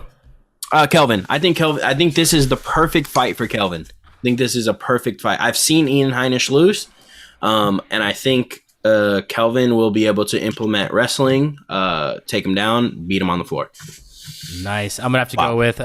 Kelvin. I think this is the perfect fight for Kelvin. I think this is a perfect fight. I've seen Ian Heinisch lose, and I think Kelvin will be able to implement wrestling, take him down, beat him on the floor. Nice. I'm going to have to go with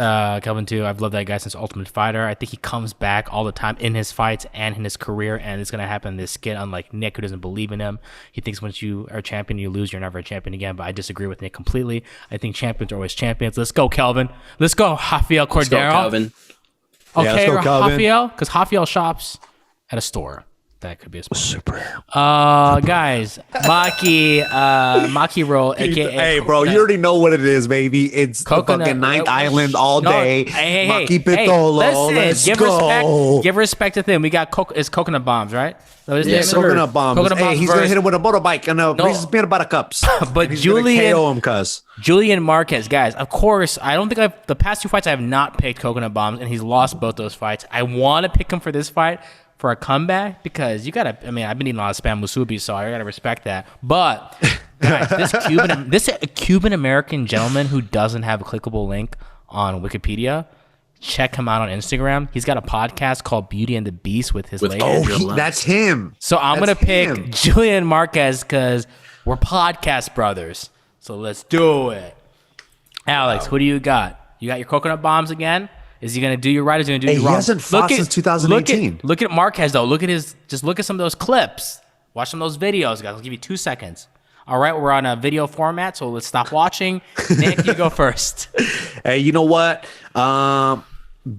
Kelvin, too. I've loved that guy since Ultimate Fighter. I think he comes back all the time in his fights and in his career, and it's going to happen in this skit, unlike Nick, who doesn't believe in him. He thinks once you are a champion, you lose, you're never a champion again, but I disagree with Nick completely. I think champions are always champions. Let's go, Kelvin. Let's go, Rafael Cordero. Let's go, Kelvin. Okay, let's go, Kelvin. Rafael, because Rafael shops at a store. That could be a sponsor. Guys, Maki roll, aka Hey, bro, you already know what it is, baby. It's Coconut- the fucking Ninth Island all day. Hey, Maki Pitolo. listen, Let's go. give respect to them. We got it's coconut bombs, right? So his name is? Coconut bombs. Coconut Hey, bombs he's gonna versus- hit him with a motorbike and Reese's peanut butter cups. But he's gonna Julian- KO him, cuz. Julian Marquez, guys. Of course, I don't think the past 2 fights I have not picked coconut bombs, and he's lost both those fights. I want to pick him for this fight for a comeback because you gotta. I mean, I've been eating a lot of spam musubi, so I gotta respect that. But guys, this Cuban American gentleman who doesn't have a clickable link on Wikipedia. Check him out on Instagram. He's got a podcast called Beauty and the Beast with his lady. That's him. So I'm going to pick him. Julian Marquez because we're podcast brothers. So let's do it. Alex, who do you got? You got your coconut bombs again? Is he gonna do you right? Is he gonna do you wrong? He hasn't fought since 2018. Look at Marquez though. Look at some of those clips. Watch some of those videos, guys. I'll give you 2 seconds. All right, we're on a video format, so let's stop watching. Nick, you go first. Hey, you know what?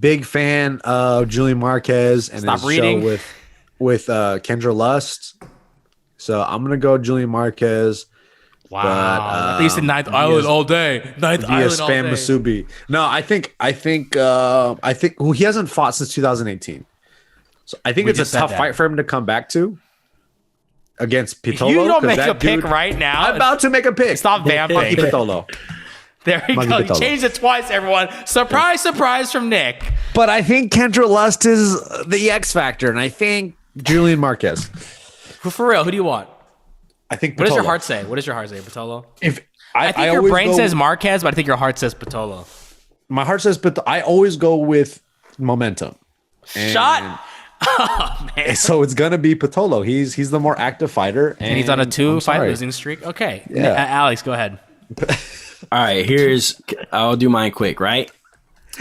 Big fan of Julian Marquez and his show with Kendra Lust. So I'm gonna go Julian Marquez. Wow, but, at least in Ninth Island all day. Ninth Island all day. Spam Masubi. No, I think he hasn't fought since 2018. So I think it's a tough fight for him to come back to against Pitolo. You don't make a pick right now. I'm about to make a pick. Stop vamping. Monkey Pitolo. There you go. You changed it twice, everyone. Surprise, surprise from Nick. But I think Kendra Lust is the X factor, and I think Julian Marquez. For real, who do you want? I think Pitolo. What does your heart say? What does your heart say, Pitolo? I think your brain says Marquez, but I think your heart says Pitolo. My heart says Pitolo. I always go with momentum. Shot. Oh, man. So it's gonna be Pitolo. He's the more active fighter, and he's on a 2-fight losing streak. Okay, yeah. Alex, go ahead. All right, I'll do mine quick, right?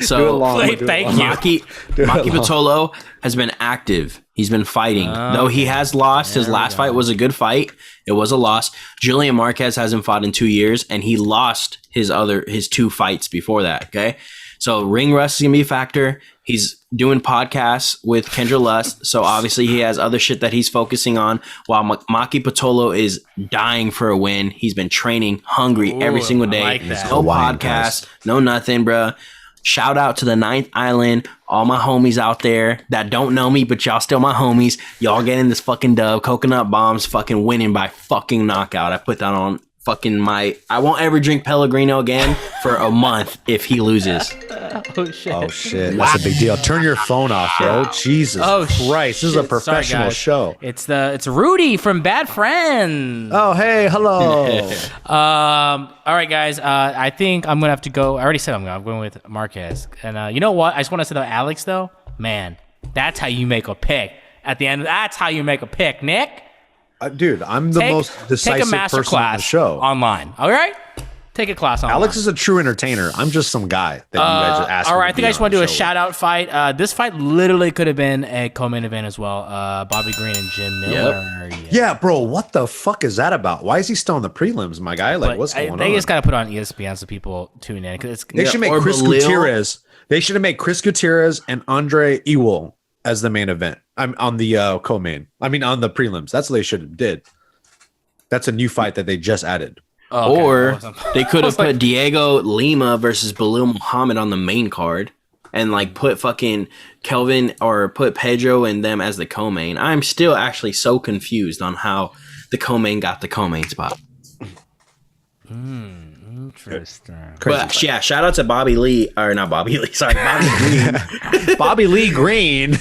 So thank you. Maki Pitolo has been active. He's been fighting. Though he has lost, his last fight was a good fight. It was a loss. Julian Marquez hasn't fought in 2 years, and he lost his 2 fights before that. Okay. So ring rust is gonna be a factor. He's doing podcasts with Kendra Lust, so obviously he has other shit that he's focusing on. While Maki Pitolo is dying for a win, he's been training hungry every single day. Like that. No podcast, no nothing, bruh. Shout out to the Ninth Island, all my homies out there that don't know me, but y'all still my homies. Y'all getting this fucking dub, coconut bombs, fucking winning by fucking knockout. I put that on fucking I won't ever drink Pellegrino again for a month if he loses. Oh shit! Oh shit! That's a big deal. Turn your phone off, bro. Jesus Christ! This is a professional show. It's Rudy from Bad Friends. Oh hey, hello. All right, guys. I think I'm gonna have to go. I already said I'm going with Marquez. And you know what? I just want to say to Alex though, man, that's how you make a pick. At the end, that's how you make a pick, Nick. Dude, I'm the most decisive person on the show. Online. All right? Take a class online. Alex is a true entertainer. I'm just some guy that you guys are asking. All right, I think I just want to do a shout-out fight. This fight literally could have been a co-main event as well. Bobby Green and Jim Miller. Yep. Yeah, bro, what the fuck is that about? Why is he still in the prelims, my guy? Like, what's going on? They just got to put on ESPN so people tune in. They should make Chris Gutierrez. They should have made Chris Gutierrez and Andre Ewell as the main event. I'm on the co-main. I mean, on the prelims. That's what they should have did. That's a new fight that they just added. Oh, okay. Or they could have put Diego Lima versus Belal Muhammad on the main card and like put fucking Kelvin or put Pedro and them as the co-main. I'm still actually so confused on how the co-main got the co-main spot. Interesting. But yeah, shout out to Bobby Lee, or not Bobby Lee, sorry, Bobby Green. Bobby Lee Green.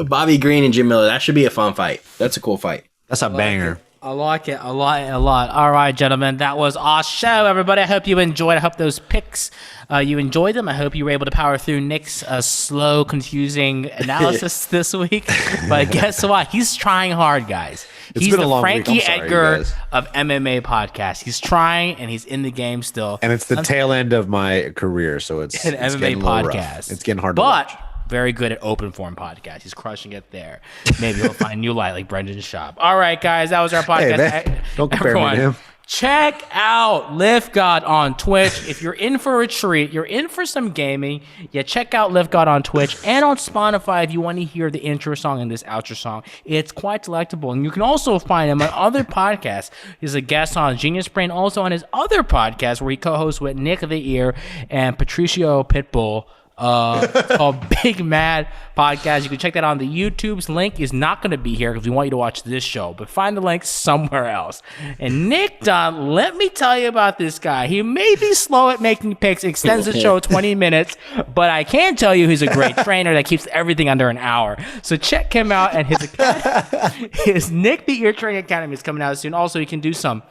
Bobby Green and Jim Miller. That should be a fun fight. That's a cool fight. That's a banger. I like it a lot. All right, gentlemen, that was our show, everybody. I hope you enjoyed. I hope those picks, you enjoyed them. I hope you were able to power through Nick's slow, confusing analysis this week. But guess what? He's trying hard, guys. He's the Frankie Edgar of MMA podcast. He's trying, and he's in the game still. And it's the tail end of my career, so it's an MMA podcast. It's getting hard to watch. Very good at open form podcast. He's crushing it there. Maybe he'll find a new light like Brendan's shop. All right, guys, that was our podcast. Hey, don't compare me to him. Check out Lift God on Twitch. If you're in for a treat, you're in for some gaming, check out Lift God on Twitch and on Spotify if you want to hear the intro song and this outro song. It's quite delectable. And you can also find him on other podcasts. He's a guest on Genius Brain, also on his other podcast where he co-hosts with Nick the Ear and Patricio Pitbull. It's called Big Mad Podcast. You can check that on the YouTube's link is not going to be here because we want you to watch this show, but find the link somewhere else. And Nick Dunn, let me tell you about this guy. He may be slow at making picks, extends the show 20 minutes, but I can tell you he's a great trainer that keeps everything under an hour. So check him out, and his Nick the Ear Training Academy is coming out soon. Also, you can do some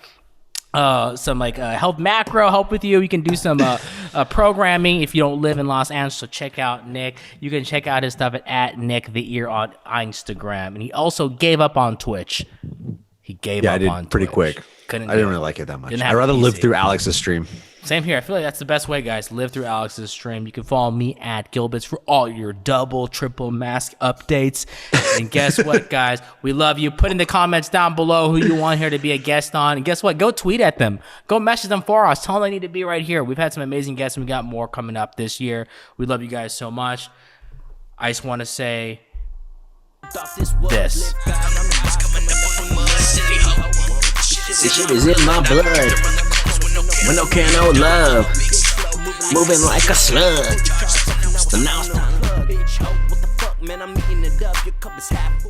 health macro help with you. You can do some programming if you don't live in Los Angeles. So check out Nick. You can check out his stuff at Nick the Ear on Instagram. And he also gave up on Twitch. He gave up on Twitch. Pretty quick. I didn't really like it that much. Didn't I'd have rather it live easy. through Alex's stream. Same here. I feel like that's the best way, guys. Live through Alex's stream. You can follow me at Gilbert's for all your double, triple mask updates. And guess what, guys? We love you. Put in the comments down below who you want here to be a guest on. And guess what? Go tweet at them. Go message them for us. Tell them they need to be right here. We've had some amazing guests, and we got more coming up this year. We love you guys so much. I just want to say this. This shit is in my blood. With no care, no love. Moving like a slug. So now it's time. What the fuck, man? I'm eating it up. Your cup is half full.